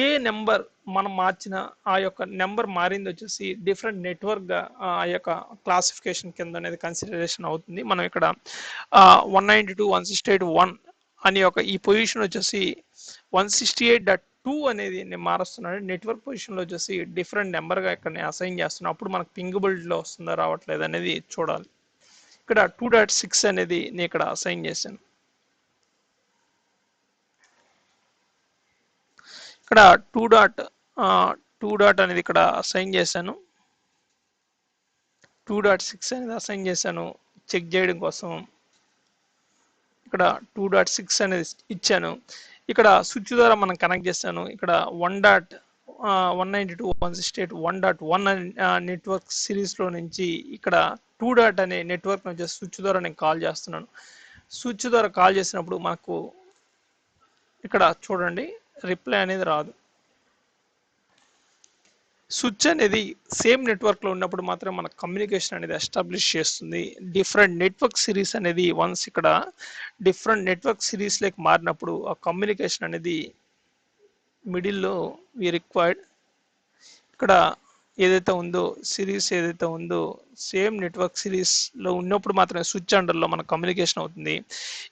ఏ నెంబర్ మనం మార్చిన ఆ యొక్క నెంబర్ మారింది వచ్చేసి డిఫరెంట్ నెట్వర్క్గా ఆ యొక్క క్లాసిఫికేషన్ కింద అనేది కన్సిడరేషన్ అవుతుంది. మనం ఇక్కడ 192.168.1 అని ఒక ఈ పొజిషన్ వచ్చేసి 168.2 అనేది నేను మారుస్తున్నాను. నెట్వర్క్ పొజిషన్లో వచ్చేసి డిఫరెంట్ నెంబర్గా ఇక్కడ నేను అసైన్ చేస్తున్నాను. అప్పుడు మనకు పింగబిలిటీలో వస్తుందా రావట్లేదు అనేది చూడాలి. ఇక్కడ 2.6 అనేది నేను ఇక్కడ అసైన్ చేశాను. ఇక్కడ 2 డాట్ అనేది ఇక్కడ అసైన్ చేశాను. 2.6 అనేది అసైన్ చేశాను చెక్ చేయడం కోసం. ఇక్కడ 2.6 అనేది ఇచ్చాను. ఇక్కడ స్విచ్ ద్వారా మనం కనెక్ట్ చేస్తాను. ఇక్కడ 192.168.1.1 నెట్వర్క్ సిరీస్లో నుంచి ఇక్కడ 2 డాట్ అనే నెట్వర్క్ నుంచి స్విచ్ ద్వారా నేను కాల్ చేస్తున్నాను. స్విచ్ ద్వారా కాల్ చేసినప్పుడు మనకు ఇక్కడ చూడండి రిప్లై అనేది రాదు. స్విచ్ అనేది సేమ్ నెట్వర్క్లో ఉన్నప్పుడు మాత్రం మన కమ్యూనికేషన్ అనేది ఎస్టాబ్లిష్ చేస్తుంది. డిఫరెంట్ నెట్వర్క్ సిరీస్ అనేది వన్స్ ఇక్కడ డిఫరెంట్ నెట్వర్క్ సిరీస్లోకి మారినప్పుడు ఆ కమ్యూనికేషన్ అనేది మిడిల్లో వి రిక్వైర్డ్ ఇక్కడ ఏదైతే ఉందో సిరీస్ ఏదైతే ఉందో సేమ్ నెట్వర్క్ సిరీస్లో ఉన్నప్పుడు మాత్రమే స్విచ్ అండర్లో మన కమ్యూనికేషన్ అవుతుంది.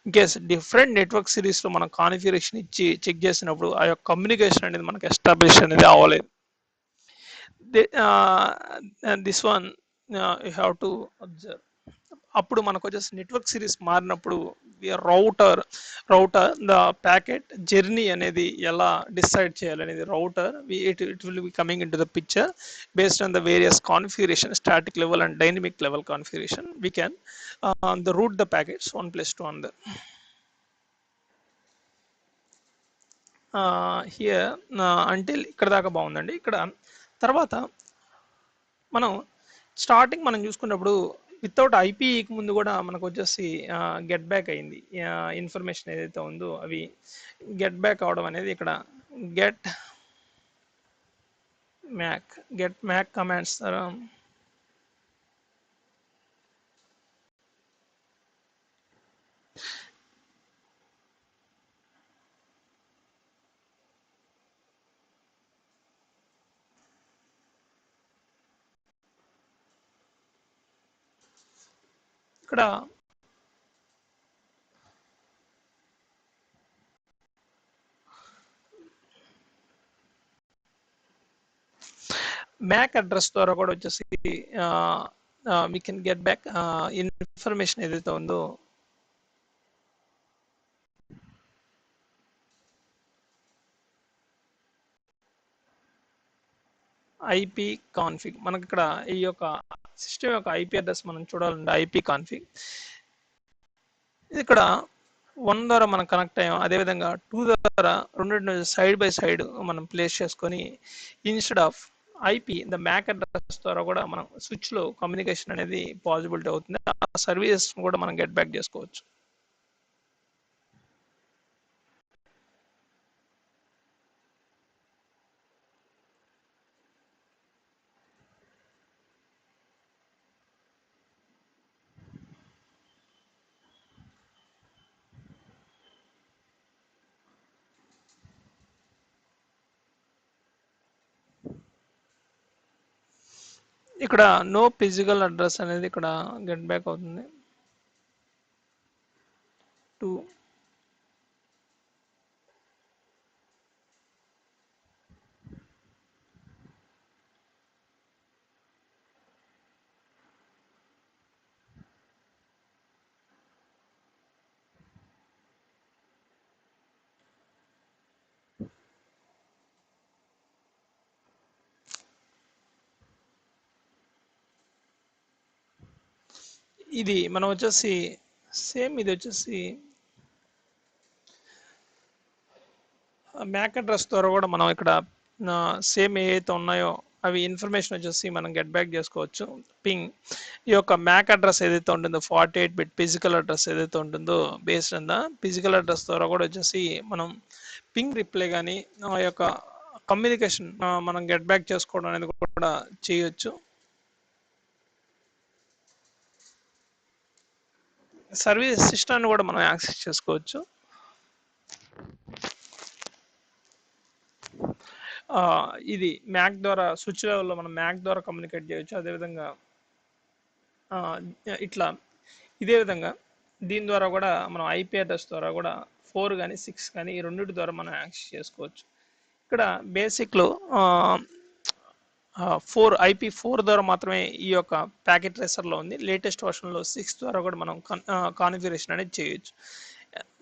ఇన్కేస్ డిఫరెంట్ నెట్వర్క్ సిరీస్లో మనం కాన్ఫిగరేషన్ ఇచ్చి చెక్ చేసినప్పుడు ఆ యొక్క కమ్యూనికేషన్ అనేది మనకు ఎస్టాబ్లిష్ అనేది అవ్వలేదు. This one you have to observe. అప్పుడు మనకు వచ్చేసి నెట్వర్క్ సిరీస్ మారినప్పుడు రౌటర్ ద ప్యాకెట్ జర్నీ అనేది ఎలా డిసైడ్ చేయాలనేది router it will be coming in to the picture based on the various configuration static level and dynamic level configuration we can the route the packets one place to another. Here until ఇక్కడ దాకా బాగుందండి. ఇక్కడ తర్వాత మనం starting మనం చూసుకున్నప్పుడు without ఐపీకి ముందు కూడా మనకు వచ్చేసి గెట్ బ్యాక్ అయింది. ఇన్ఫర్మేషన్ ఏదైతే ఉందో అవి గెట్ బ్యాక్ అవడం అనేది ఇక్కడ గెట్ మ్యాక్ కమాండ్స్ ద్వారా ఇక్కడ మ్యాక్ అడ్రస్ ద్వారా కూడా వచ్చేసి we can get back information ఏదైతే ఉందో ఐపీ కాన్ఫిగ్. మనకి ఇక్కడ ఈ యొక్క సిస్టమ్ యొక్క ఐపీ అడ్రస్ మనం చూడాలంటే ఐపీ కాన్ఫిగ్. ఇక్కడ 1 ద్వారా మనం కనెక్ట్ అయ్యాం. అదేవిధంగా 2 ద్వారా రెండు సైడ్ బై సైడ్ మనం ప్లేస్ చేసుకొని instead of IP the MAC address ద్వారా కూడా మనం స్విచ్లో కమ్యూనికేషన్ అనేది పాసిబిలిటీ అవుతుంది. ఆ సర్వీసెస్ కూడా మనం గెట్ బ్యాక్ చేసుకోవచ్చు. ఇక్కడ నో ఫిజికల్ అడ్రస్ అనేది ఇక్కడ గెట్ బ్యాక్ అవుతుంది. 2 ఇది మనం వచ్చేసి సేమ్ ఇది వచ్చేసి మ్యాక్ అడ్రస్ ద్వారా కూడా మనం ఇక్కడ సేమ్ ఏవైతే ఉన్నాయో అవి ఇన్ఫర్మేషన్ వచ్చేసి మనం గెట్ బ్యాక్ చేసుకోవచ్చు. పింగ్ ఈ యొక్క మ్యాక్ అడ్రస్ ఏదైతే ఉంటుందో 48 బిట్ ఫిజికల్ అడ్రస్ ఏదైతే ఉంటుందో based on the physical address ద్వారా కూడా వచ్చేసి మనం పింగ్ రిప్లై కానీ ఆ యొక్క కమ్యూనికేషన్ మనం గెట్ బ్యాక్ చేసుకోవడం అనేది కూడా చేయొచ్చు. సర్వీస్ సిస్టమ్ని కూడా మనం యాక్సెస్ చేసుకోవచ్చు. ఇది మ్యాక్ ద్వారా స్విచ్ లెవెల్లో మనం మ్యాక్ ద్వారా కమ్యూనికేట్ చేయొచ్చు. అదేవిధంగా ఇట్లా ఇదే విధంగా దీని ద్వారా కూడా మనం ఐపీ అడ్రస్ ద్వారా కూడా 4 కానీ 6 కానీ ఈ రెండింటి ద్వారా మనం యాక్సెస్ చేసుకోవచ్చు. ఇక్కడ బేసిక్లో 4 ద్వారా మాత్రమే ఈ యొక్క ప్యాకెట్ ట్రేసర్లో ఉంది. లేటెస్ట్ వర్షన్లో 6 ద్వారా కూడా మనం కాన్ఫిగరేషన్ అనేది చేయొచ్చు.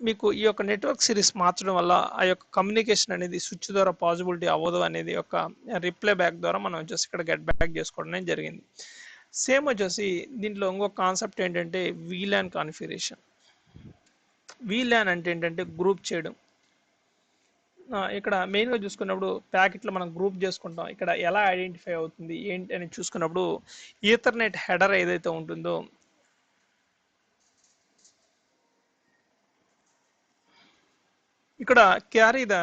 మీకు ఈ యొక్క నెట్వర్క్ సిరీస్ మార్చడం వల్ల ఆ యొక్క కమ్యూనికేషన్ అనేది స్విచ్ ద్వారా పాసిబిలిటీ అవ్వదు అనేది ఒక రిప్లై బ్యాక్ ద్వారా మనం వచ్చేసి ఇక్కడ గెట్ బ్యాక్ చేసుకోవడం జరిగింది. సేమ్ వచ్చేసి దీంట్లో ఇంకొక కాన్సెప్ట్ ఏంటంటే వీలాన్ కాన్ఫిగరేషన్. వీలాన్ అంటే ఏంటంటే గ్రూప్ చేయడం. ఇక్కడ మెయిన్గా చూసుకున్నప్పుడు ప్యాకెట్లో మనం గ్రూప్ చేసుకుంటాం. ఇక్కడ ఎలా ఐడెంటిఫై అవుతుంది ఏంటి అని చూసుకున్నప్పుడు ఈథర్నెట్ హెడర్ ఏదైతే ఉంటుందో ఇక్కడ క్యారీ ద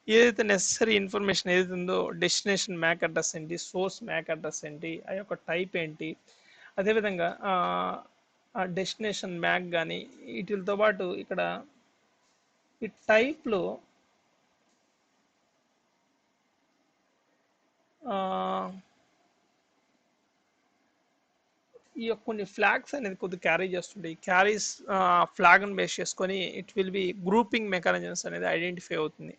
ఏదైతే నెసరీ ఇన్ఫర్మేషన్ ఏదైతే ఉందో డెస్టినేషన్ మ్యాక్ అడ్రస్ ఏంటి, సోర్స్ మ్యాక్ అడ్రస్ ఏంటి, ఆ యొక్క టైప్ ఏంటి, అదేవిధంగా డెస్టినేషన్ మ్యాక్ కానీ వీటితో పాటు ఇక్కడ ఈ టైప్లో ఈ యొక్క కొన్ని ఫ్లాగ్స్ అనేది కొద్దిగా క్యారీ చేస్తుంటాయి. క్యారీస్ ఫ్లాగ్ని బేస్ చేసుకొని it will B grouping mechanisms అనేది ఐడెంటిఫై అవుతుంది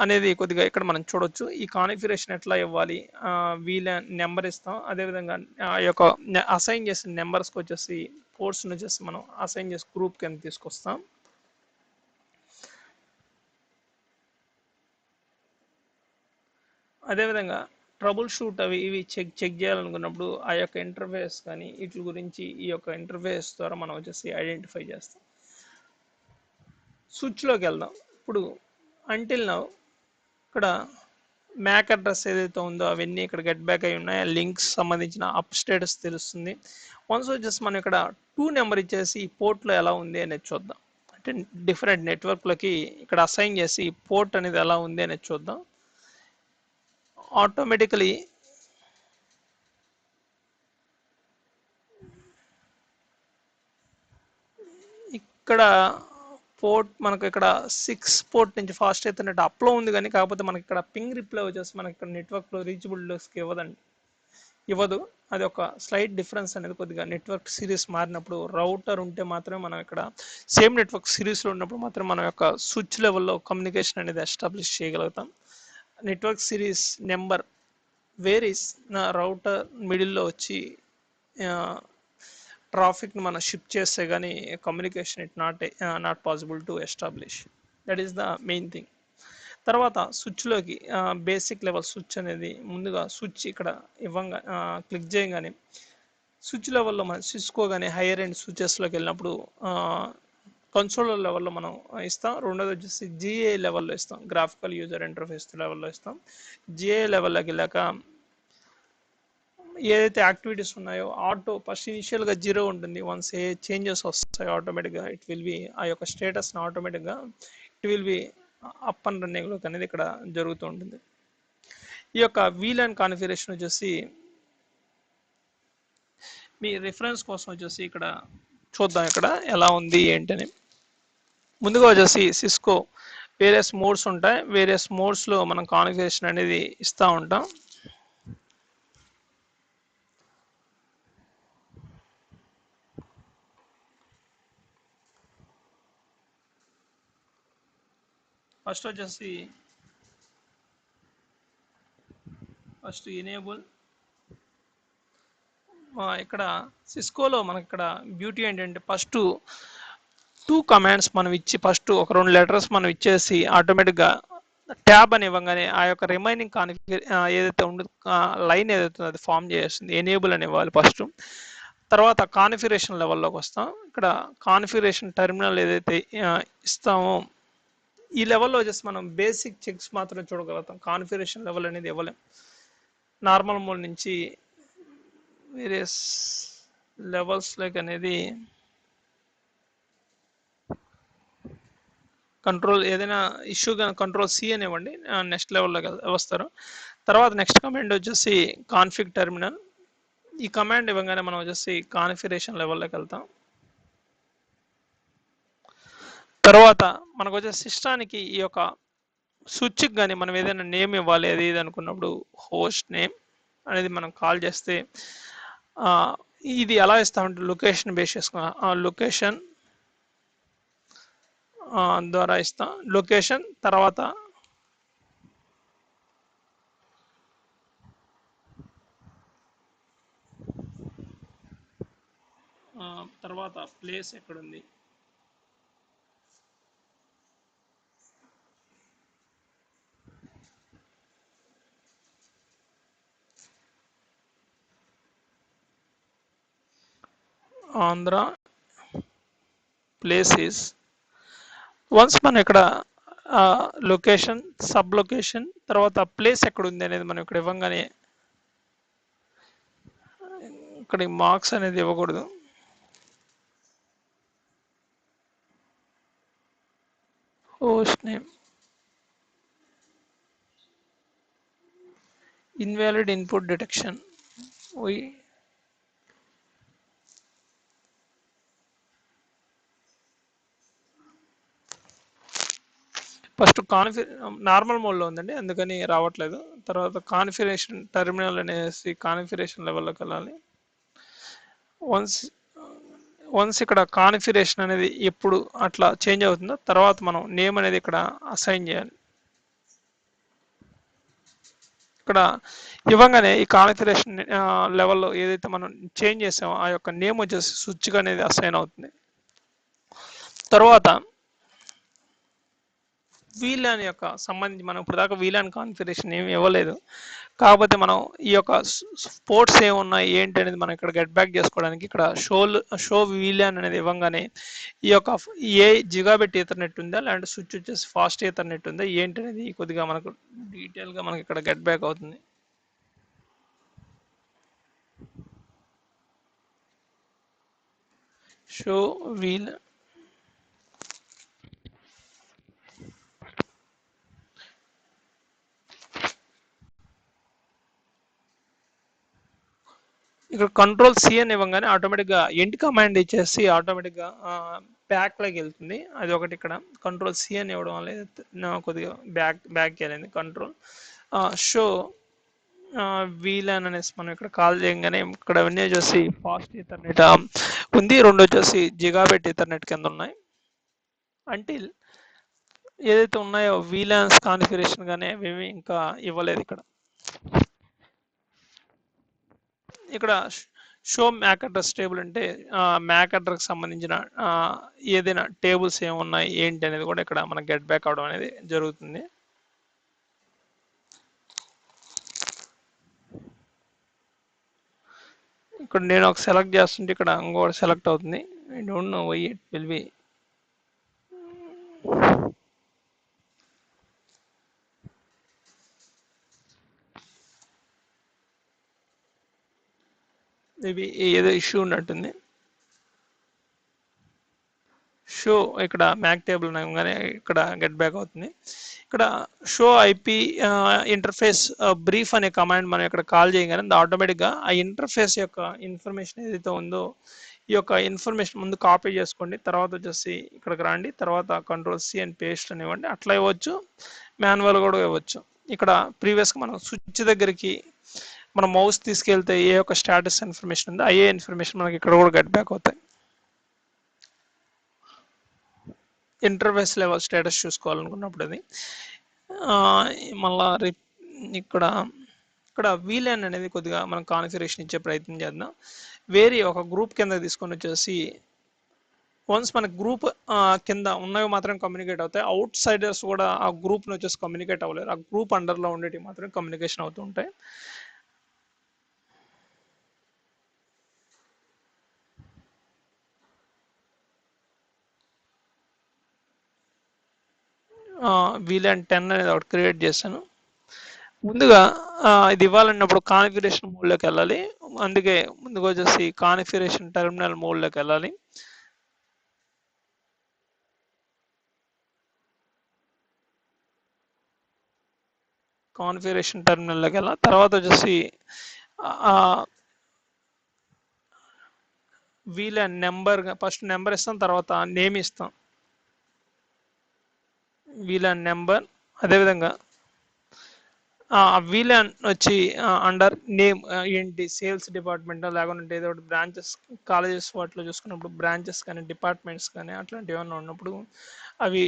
అనేది కొద్దిగా ఇక్కడ మనం చూడొచ్చు. ఈ కాన్ఫిగరేషన్ ఎట్లా ఇవ్వాలి, వీళ్ళ నెంబర్ ఇస్తాం. అదేవిధంగా ఆ యొక్క అసైన్ చేసిన నెంబర్స్కి వచ్చేసి పోర్ట్స్ని వచ్చేసి మనం అసైన్ చేసి గ్రూప్ కింద తీసుకొస్తాం. అదేవిధంగా ట్రబుల్ షూట్ అవి ఇవి చెక్ చేయాలనుకున్నప్పుడు ఆ యొక్క ఇంటర్ఫేస్ కానీ వీటి గురించి ఈ యొక్క ఇంటర్ఫేస్ ద్వారా మనం వచ్చేసి ఐడెంటిఫై చేస్తాం. స్విచ్లోకి వెళ్దాం. ఇప్పుడు అంటిల్ నౌ ఇక్కడ మ్యాక్ అడ్రస్ ఏదైతే ఉందో అవన్నీ ఇక్కడ గెట్ బ్యాక్ అయి ఉన్నాయి. లింక్స్ సంబంధించిన అప్ స్టేటస్ తెలుస్తుంది. వన్స్ వచ్చేసి మనం ఇక్కడ 2 నెంబర్ ఇచ్చేసి పోర్ట్లో ఎలా ఉంది అనేది చూద్దాం. అంటే డిఫరెంట్ నెట్వర్క్లకి ఇక్కడ అసైన్ చేసి పోర్ట్ అనేది ఎలా ఉంది అనేది చూద్దాం. ఆటోమేటికలీ ఇక్కడ పోర్ట్ మనకు ఇక్కడ 6 పోర్ట్ నుంచి ఫాస్ట్ అవుతున్నట్టు అప్లో ఉంది, కానీ కాకపోతే మనకి ఇక్కడ పింగ్ రిప్లై వచ్చేసి మనకి ఇక్కడ నెట్వర్క్లో రీచబుల్స్కి ఇవ్వదు. అది ఒక స్లైట్ డిఫరెన్స్ అనేది కొద్దిగా నెట్వర్క్ సిరీస్ మారినప్పుడు రౌటర్ ఉంటే మాత్రమే మనం ఇక్కడ సేమ్ నెట్వర్క్ సిరీస్లో ఉన్నప్పుడు మాత్రమే మనం యొక్క స్విచ్ లెవెల్లో కమ్యూనికేషన్ అనేది ఎస్టాబ్లిష్ చేయగలుగుతాం. నెట్వర్క్ సిరీస్ నెంబర్ వేరీస్ నా రౌటర్ మిడిల్లో వచ్చి ట్రాఫిక్ని మనం షిఫ్ట్ చేస్తే కానీ communication it not possible to establish. That is the main thing. తర్వాత స్విచ్లోకి బేసిక్ లెవెల్ స్విచ్ అనేది ముందుగా స్విచ్ ఇక్కడ ఇవ్వంగా క్లిక్ చేయగానే స్విచ్ లెవెల్లో మనం సిస్కో కానీ హైయర్ ఎండ్ స్విచెస్లోకి వెళ్ళినప్పుడు కన్సోలర్ లెవెల్లో మనం ఇస్తాం. రెండోది వచ్చేసి జిఏ లెవెల్లో ఇస్తాం, గ్రాఫికల్ యూజర్ ఇంటర్ఫేస్ లెవెల్లో ఇస్తాం. జిఏ లెవెల్లోకి వెళ్ళాక ఏదైతే యాక్టివిటీస్ ఉన్నాయో ఆటో ఫస్ట్ ఇనిషియల్గా 0 ఉంటుంది. వన్స్ ఏ చేంజెస్ వస్తాయి ఆటోమేటిక్గా ఇట్ విల్ బి ఆ యొక్క స్టేటస్ని ఆటోమేటిక్గా it will be up and రన్నింగ్లోకి అనేది ఇక్కడ జరుగుతూ ఉంటుంది. ఈ యొక్క వీలాన్ కాన్ఫిగరేషన్ వచ్చేసి మీ రిఫరెన్స్ కోసం వచ్చేసి ఇక్కడ చూద్దాం ఇక్కడ ఎలా ఉంది ఏంటని. ముందుగా వచ్చేసి సిస్కో వేరియస్ మోడ్స్ ఉంటాయి. వేరియస్ మోడ్స్లో మనం కాన్ఫిగరేషన్ అనేది ఇస్తూ ఉంటాం. ఫస్ట్ వచ్చేసి ఎనేబుల్. ఇక్కడ సిస్కోలో మనకి ఇక్కడ బ్యూటీ ఏంటంటే ఫస్ట్ 2 కమాండ్స్ మనం ఇచ్చి ఫస్ట్ ఒక 2 లెటర్స్ మనం ఇచ్చేసి ఆటోమేటిక్గా ట్యాబ్ అని ఇవ్వగానే ఆ యొక్క రిమైనింగ్ ఏదైతే ఉండదు లైన్ ఏదైతే అది ఫామ్ చేస్తుంది. ఎనేబుల్ అని ఇవ్వాలి ఫస్ట్. తర్వాత కాన్ఫిగరేషన్ లెవెల్లోకి వస్తాం. ఇక్కడ కాన్ఫిగరేషన్ టెర్మినల్ ఏదైతే ఇస్తామో ఈ లెవెల్లో వచ్చేసి మనం బేసిక్ చెక్స్ మాత్రం చూడగలుగుతాం. కాన్ఫిగరేషన్ లెవెల్ అనేది ఇవ్వలేం. నార్మల్ మోడ్ నుంచి వేరియస్ లెవెల్స్లోకి అనేది కంట్రోల్ ఏదైనా ఇష్యూ కానీ కంట్రోల్ సి అని ఇవ్వండి, నెక్స్ట్ లెవెల్లోకి వస్తారు. తర్వాత నెక్స్ట్ కమాండ్ వచ్చేసి కాన్ఫిగ్ టెర్మినల్. ఈ కమాండ్ ఇవ్వగానే మనం వచ్చేసి కాన్ఫిగరేషన్ లెవెల్లోకి వెళ్తాం. తర్వాత మనకు వచ్చే సిస్టానికి ఈ యొక్క స్విచ్కి కానీ మనం ఏదైనా నేమ్ ఇవ్వాలి అది ఇది అనుకున్నప్పుడు హోస్ట్ నేమ్ అనేది మనం కాల్ చేస్తే ఇది ఎలా ఇస్తామంటే లొకేషన్ బేస్ చేసుకున్న లొకేషన్ ద్వారా ఇస్తాం. లొకేషన్ తర్వాత ప్లేస్ ఎక్కడుంది, ఆంధ్ర ప్లేసెస్. వన్స్ మనం ఇక్కడ లొకేషన్ సబ్ లొకేషన్ తర్వాత ప్లేస్ ఎక్కడ ఉంది అనేది మనం ఇక్కడ ఇవ్వగానే ఇక్కడ మార్క్స్ అనేది ఇవ్వకూడదు. Host name invalid input detection. First normal మోడ్లో ఉందండి, అందుకని రావట్లేదు. తర్వాత కాన్ఫిగరేషన్ టెర్మినల్ అనేసి కాన్ఫిగరేషన్ లెవెల్లోకి వెళ్ళాలి. వన్స్ ఇక్కడ కాన్ఫిగరేషన్ అనేది ఎప్పుడు అట్లా చేంజ్ అవుతుందో తర్వాత మనం నేమ్ అనేది ఇక్కడ అసైన్ చేయాలి. ఇక్కడ ఇవ్వగానే ఈ కాన్ఫిగరేషన్ లెవెల్లో ఏదైతే మనం చేంజ్ చేసామో ఆ యొక్క నేమ్ వచ్చేసి స్విచ్గా అనేది అసైన్ అవుతుంది. తర్వాత వీలాన్ యొక్క సంబంధించి మనం ఇప్పుడు దాకా వీలాన్ కాన్ఫిగరేషన్ ఏమి ఇవ్వలేదు, కాకపోతే మనం ఈ యొక్క పోర్ట్స్ ఏమున్నాయి ఏంటి అనేది మనం ఇక్కడ గెట్ బ్యాక్ చేసుకోవడానికి ఇక్కడ షో వీలాన్ అనేది ఇవ్వగానే ఈ యొక్క ఏ జిగాబిట్ ఈథర్నెట్ ఉందా లేదంటే స్విచ్ వచ్చేసి ఫాస్ట్ ఈథర్నెట్ ఉందా ఏంటి అనేది కొద్దిగా మనకు డీటెయిల్గా మనకి ఇక్కడ గెట్ బ్యాక్ అవుతుంది. షో వీల్ ఇక్కడ కంట్రోల్ సి అని ఇవ్వగానే ఆటోమేటిక్గా ఎండ్ కమాండ్ ఇచ్చేసి ఆటోమేటిక్గా బ్యాక్లోకి వెళ్తుంది. అది ఒకటి ఇక్కడ కంట్రోల్ సి అని ఇవ్వడం వల్ల కొద్దిగా బ్యాక్ వెళ్ళింది. కంట్రోల్ షో వీలాన్ అనేసి మనం ఇక్కడ కాల్ చేయగానే ఇక్కడ అవన్నీ వచ్చేసి ఫాస్ట్ ఈథర్నెట్ ఉంది, రెండు వచ్చేసి జిగాబిట్ ఈథర్నెట్ కింద ఉన్నాయి. అంటిల్ ఏదైతే ఉన్నాయో వీలాన్స్ కాన్ఫిగరేషన్ కానీ అవేమి ఇంకా ఇవ్వలేదు. ఇక్కడ షో మ్యాక్ అడ్రస్ టేబుల్ అంటే మ్యాక్ అడ్రస్కి సంబంధించిన ఏదైనా టేబుల్స్ ఏమున్నాయి ఏంటి అనేది కూడా ఇక్కడ మనకు గెట్ బ్యాక్ అవడం అనేది జరుగుతుంది. ఇక్కడ నేను ఒక సెలెక్ట్ చేస్తుంటే ఇక్కడ ఇంకోటి సెలెక్ట్ అవుతుంది. I don't know why it will be. Maybe ఏదో ఇష్యూ ఉన్నట్టుంది. షో ఇక్కడ మ్యాక్ టేబుల్ అనగానే ఇక్కడ గెట్ బ్యాక్ అవుతుంది. ఇక్కడ షో ఐపీ ఇంటర్ఫేస్ బ్రీఫ్ అనే కమాండ్ మనం ఇక్కడ కాల్ చేయగానే ఆటోమేటిక్గా ఆ ఇంటర్ఫేస్ యొక్క ఇన్ఫర్మేషన్ ఏదైతే ఉందో ఈ యొక్క ఇన్ఫర్మేషన్ ముందు కాపీ చేసుకోండి, తర్వాత వచ్చేసి ఇక్కడికి రండి, తర్వాత కంట్రోల్ సి అండ్ పేస్ట్ అని ఇవ్వండి. అట్లా ఇవ్వచ్చు, మాన్యువల్ కూడా ఇవ్వచ్చు. ఇక్కడ ప్రీవియస్గా మనం స్విచ్ దగ్గరికి మన మౌస్ తీసుకెళ్తే ఏ యొక్క స్టాటస్ ఇన్ఫర్మేషన్ ఉందో అయ్యే ఇన్ఫర్మేషన్ మనకి ఇక్కడ కూడా గెట్ బ్యాక్ అవుతాయి. ఇంటర్ఫేస్ లెవెల్ స్టేటస్ చూసుకోవాలనుకున్నప్పుడు అది మళ్ళీ ఇక్కడ వీలాన్ అనేది కొద్దిగా మనం కాన్ఫిగరేషన్ ఇచ్చే ప్రయత్నం చేద్దాం. వేరే ఒక గ్రూప్ కింద తీసుకొని వచ్చేసి వన్స్ మన గ్రూప్ కింద ఉన్నవి మాత్రం కమ్యూనికేట్ అవుతాయి, అవుట్ సైడర్స్ కూడా ఆ గ్రూప్ని వచ్చేసి కమ్యూనికేట్ అవ్వలేరు. ఆ గ్రూప్ అండర్లో ఉండేవి మాత్రం కమ్యూనికేషన్ అవుతూ ఉంటాయి. వీలాన్ 10 అనేది ఒకటి క్రియేట్ చేశాను. ముందుగా ఇది ఇవ్వాలన్నప్పుడు కాన్ఫిగరేషన్ మోడ్లోకి వెళ్ళాలి. అందుకే ముందుగా వచ్చేసి కాన్ఫిగరేషన్ టెర్మినల్ మోడ్లోకి వెళ్ళాలి. కాన్ఫిగరేషన్ టెర్మినల్లోకి వెళ్ళాలి. తర్వాత వచ్చేసి వీలాన్ నెంబర్ ఫస్ట్ నెంబర్ ఇస్తాం, తర్వాత నేమ్ ఇస్తాం. వీలాన్ నెంబర్, అదేవిధంగా వీలాన్ వచ్చి అండర్ నేమ్ ఏంటి, సేల్స్ డిపార్ట్మెంట్ లేకుంటే ఏదో ఒకటి బ్రాంచెస్, కాలేజెస్ వాటిలో చూసుకున్నప్పుడు బ్రాంచెస్ కానీ డిపార్ట్మెంట్స్ కానీ అట్లాంటివి ఏమైనా ఉన్నప్పుడు అవి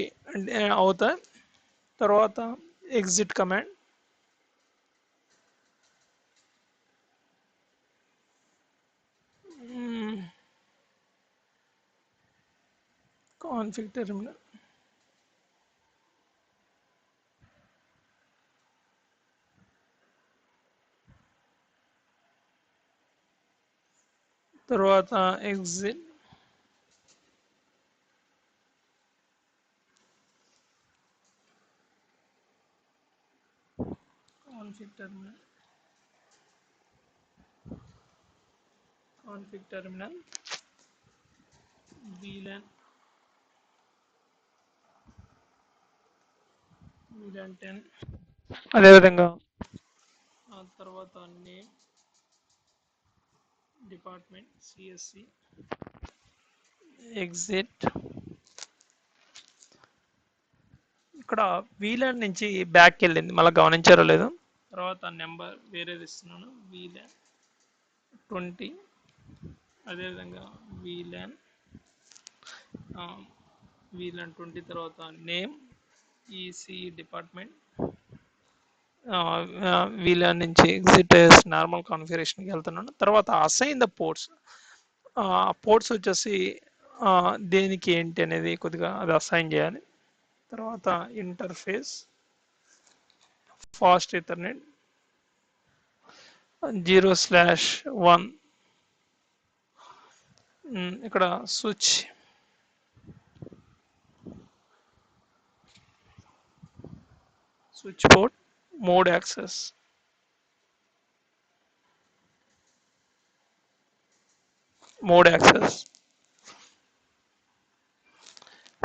అవుతాయి. తర్వాత ఎగ్జిట్ కమాండ్, కాన్ఫిగ్ టెర్మినల్, తర్వాత exit, config terminal, config terminal VLAN, VLAN 10, అదేవిధంగా తర్వాత నేమ్ డిపార్ట్మెంట్ సిఎస్సి, ఎగ్జిట్. ఇక్కడ వీలాన్ నుంచి బ్యాక్ వెళ్ళింది, మళ్ళీ గమనించారో లేదు. తర్వాత నెంబర్ వేరేది ఇస్తున్నాను, వీలాన్ 20, అదేవిధంగా వీలాన్ వీలాన్ 20, తర్వాత నేమ్ ఈసీ డిపార్ట్మెంట్, వీలాన్ నుంచి ఎగ్జిట్ నార్మల్ కాన్ఫిగరేషన్కి వెళ్తున్నాను. తర్వాత అసైన్ ద పోర్ట్స్, పోర్ట్స్ వచ్చేసి దేనికి ఏంటి అనేది కొద్దిగా అది అసైన్ చేయాలి. తర్వాత ఇంటర్ఫేస్ ఫాస్ట్ ఈథర్నెట్ 0/1, ఇక్కడ switch port, mode access,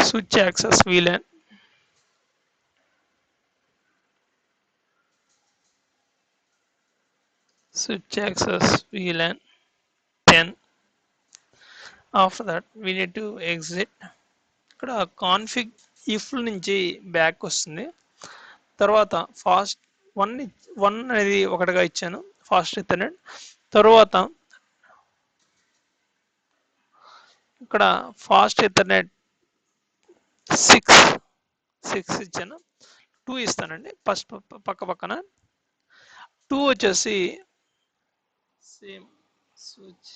switch access VLAN, switch access VLAN 10. After that we need to exit. ఇక్కడ కాన్ఫిగ్ ఇఫ్ నుంచి బ్యాక్ వస్తుంది. తర్వాత ఫాస్ట్ వన్ అనేది ఒకటిగా ఇచ్చాను, ఫాస్ట్ ఈథర్నెట్. తర్వాత ఇక్కడ ఫాస్ట్ ఈథర్నెట్ 6 ఇచ్చాను, 2 ఇస్తానండి ఫస్ట్ పక్క పక్కన. 2 వచ్చేసి same switch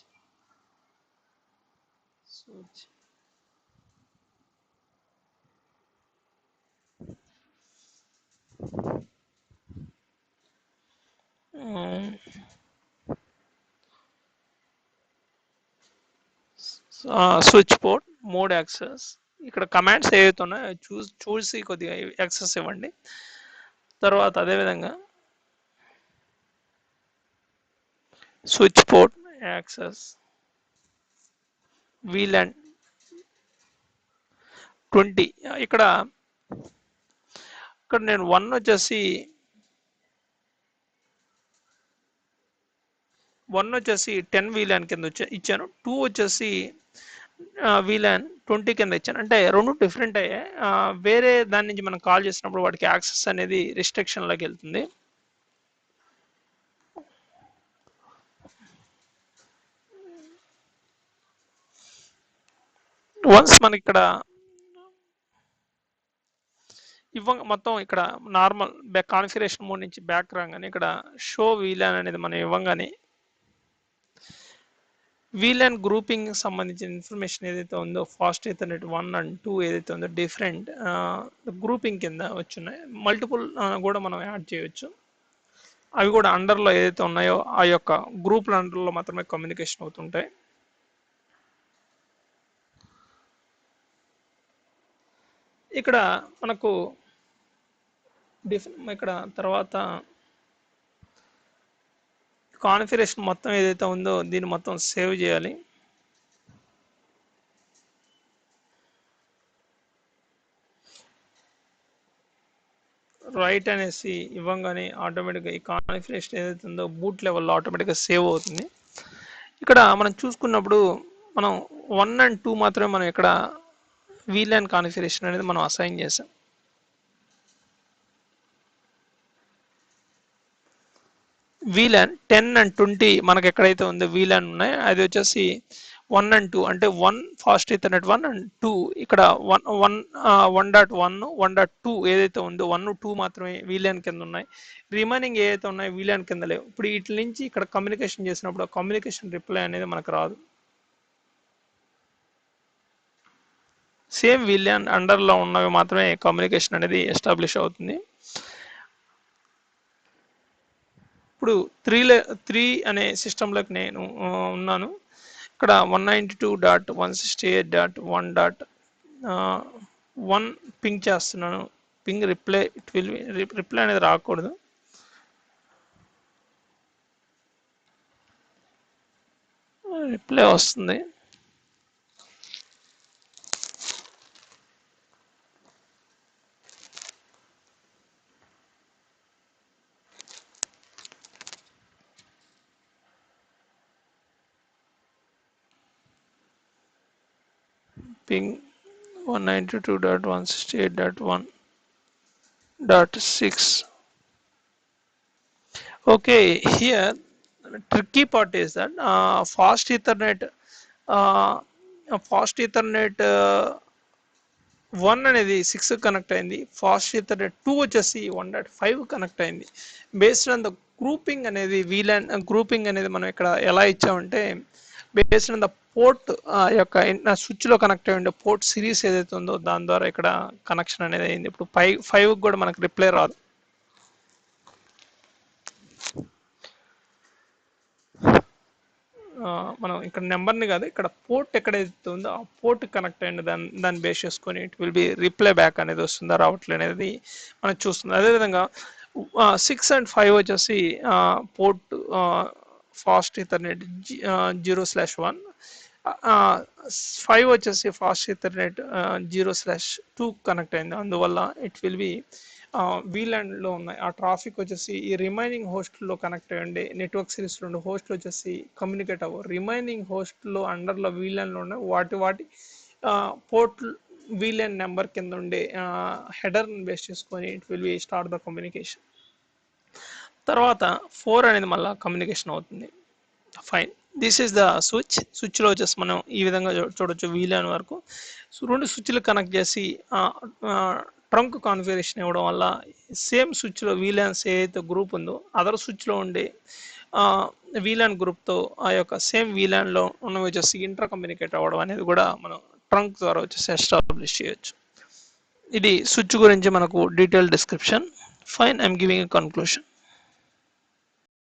switch port, mode access. ఇక్కడ కమాండ్స్ ఏవైతే ఉన్నాయో చూసి కొద్దిగా యాక్సెస్ ఇవ్వండి. తర్వాత అదేవిధంగా స్విచ్ పోర్ట్ యాక్సెస్ వీలాన్ 20. ఇక్కడ నేను 1 వచ్చేసి వన్ వచ్చేసి 10 వీలాన్ కింద ఇచ్చాను, 2 వచ్చేసి వీలాన్ 20 కింద ఇచ్చాను. అంటే రెండు డిఫరెంట్ అయ్యాయి. వేరే దాని నుంచి మనం కాల్ చేసినప్పుడు వాటికి యాక్సెస్ అనేది రిస్ట్రిక్షన్లోకి వెళ్తుంది. వన్స్ మనకి ఇక్కడ మొత్తం ఇక్కడ నార్మల్ కాన్ఫిగరేషన్ మోడ్ నుంచి బ్యాక్ రాగానే ఇక్కడ షో వీలాన్ అనేది మనం ఇవ్వగానే వీలాన్ గ్రూపింగ్ సంబంధించిన ఇన్ఫర్మేషన్ ఏదైతే ఉందో ఫాస్ట్ ఈథర్నెట్ 1 and 2 ఏదైతే ఉందో డిఫరెంట్ గ్రూపింగ్ కింద వచ్చున్నాయి. మల్టిపుల్ కూడా మనం యాడ్ చేయొచ్చు. అవి కూడా అండర్లో ఏదైతే ఉన్నాయో ఆ యొక్క గ్రూప్ల అండర్లో మాత్రమే కమ్యూనికేషన్ అవుతుంటాయి. ఇక్కడ మనకు ఇక్కడ తర్వాత కాన్ఫిగరేషన్ మొత్తం ఏదైతే ఉందో దీన్ని మొత్తం సేవ్ చేయాలి. రైట్ అనేసి ఇవ్వగానే ఆటోమేటిక్గా ఈ కాన్ఫిగరేషన్ ఏదైతే ఉందో బూట్ లెవెల్లో ఆటోమేటిక్గా సేవ్ అవుతుంది. ఇక్కడ మనం చూసుకున్నప్పుడు మనం 1 అండ్ 2 మాత్రమే మనం ఇక్కడ VLAN కాన్ఫిగరేషన్ అనేది మనం అసైన్ చేసాం. VLAN 10 అండ్ 20 మనకి ఎక్కడైతే ఉందో VLAN ఉన్నాయి అది వచ్చేసి 1 అండ్ 2 అంటే 1 ఫాస్ట్ ఈథర్నెట్ 1 అండ్ 2 ఇక్కడ 1.1 1.2 ఏదైతే ఉందో 1 2 మాత్రమే VLAN కింద ఉన్నాయి. రిమైనింగ్ ఏదైతే ఉన్నాయో VLAN కింద లేవు. ఇప్పుడు వీటి నుంచి ఇక్కడ కమ్యూనికేషన్ చేసినప్పుడు కమ్యూనికేషన్ రిప్లై అనేది మనకు రాదు. సేమ్ VLAN అండర్లో ఉన్నవి మాత్రమే కమ్యూనికేషన్ అనేది ఎస్టాబ్లిష్ అవుతుంది. ఇప్పుడు 3 అనే సిస్టంలోకి నేను ఉన్నాను. ఇక్కడ 192.168.1.1 పింగ్ చేస్తున్నాను. పింగ్ రిప్లై రిప్లై అనేది రాకూడదు. రిప్లై వస్తుంది. Ping 192.168.1.6. Okay, here tricky part is that fast Ethernet, fast Ethernet 1 అనేది 6 కనెక్ట్ అయింది. ఫాస్ట్ ఈథర్నెట్ 2 వచ్చేసి 1.5 కనెక్ట్ అయింది. బేస్డ్ ఆన్ ద గ్రూపింగ్ అనేది VLAN గ్రూపింగ్ అనేది మనం ఇక్కడ ఎలా ఇచ్చామంటే బేస్డ్ ఆన్ ద పోర్ట్ యొక్క స్విచ్లో కనెక్ట్ అయ్యి ఉండే పోర్ట్ సిరీస్ ఏదైతే ఉందో దాని ద్వారా ఇక్కడ కనెక్షన్ అనేది అయింది. ఇప్పుడు 5 కూడా మనకు రిప్లై రాదు. మనం ఇక్కడ నెంబర్ని కాదు ఇక్కడ పోర్ట్ ఎక్కడైతే ఉందో ఆ పోర్ట్ కనెక్ట్ అయిన దాన్ని బేస్ చేసుకొని it will B reply back అనేది వస్తుందా రావట్లేదు అనేది మనం చూస్తుంది. అదేవిధంగా 6 అండ్ 5 వచ్చేసి పోర్ట్ ఫాస్ట్ ఈథర్నెట్ 0/1, 5 వచ్చేసి ఫాస్ట్ ఈథర్నెట్ 0/2 కనెక్ట్ అయింది. అందువల్ల ఇట్ విల్ బి VLANలో ఉన్నాయి. ఆ ట్రాఫిక్ వచ్చేసి ఈ రిమైనింగ్ హోస్ట్లో కనెక్ట్ అయ్యండి. నెట్వర్క్ సిరీస్ 2 హోస్ట్లు వచ్చేసి కమ్యూనికేట్ అవ్వవు. రిమైనింగ్ హోస్ట్లో అండర్లో VLANలో ఉన్నాయి. వాటి పోర్ట్ VLAN నెంబర్ కింద ఉండే హెడర్ని బేస్ చేసుకొని it will B start the communication. తర్వాత 4 అనేది మళ్ళీ కమ్యూనికేషన్ అవుతుంది. ఫైన్, దిస్ ఈస్ ద స్విచ్లో వచ్చేసి మనం ఈ విధంగా చూడొచ్చు. VLAN వరకు 2 స్విచ్లు కనెక్ట్ చేసి ట్రంక్ కాన్ఫిగరేషన్ ఇవ్వడం వల్ల సేమ్ స్విచ్లో VLANs ఏదైతే గ్రూప్ ఉందో అదర్ స్విచ్లో ఉండే VLAN గ్రూప్తో ఆ యొక్క సేమ్ VLANలో ఉన్నవి వచ్చేసి ఇంటర్ కమ్యూనికేట్ అవ్వడం అనేది కూడా మనం ట్రంక్ ద్వారా వచ్చేసి ఎస్టాబ్లిష్ చేయొచ్చు. ఇది స్విచ్ గురించి మనకు detail description. Fine, I'm giving a conclusion.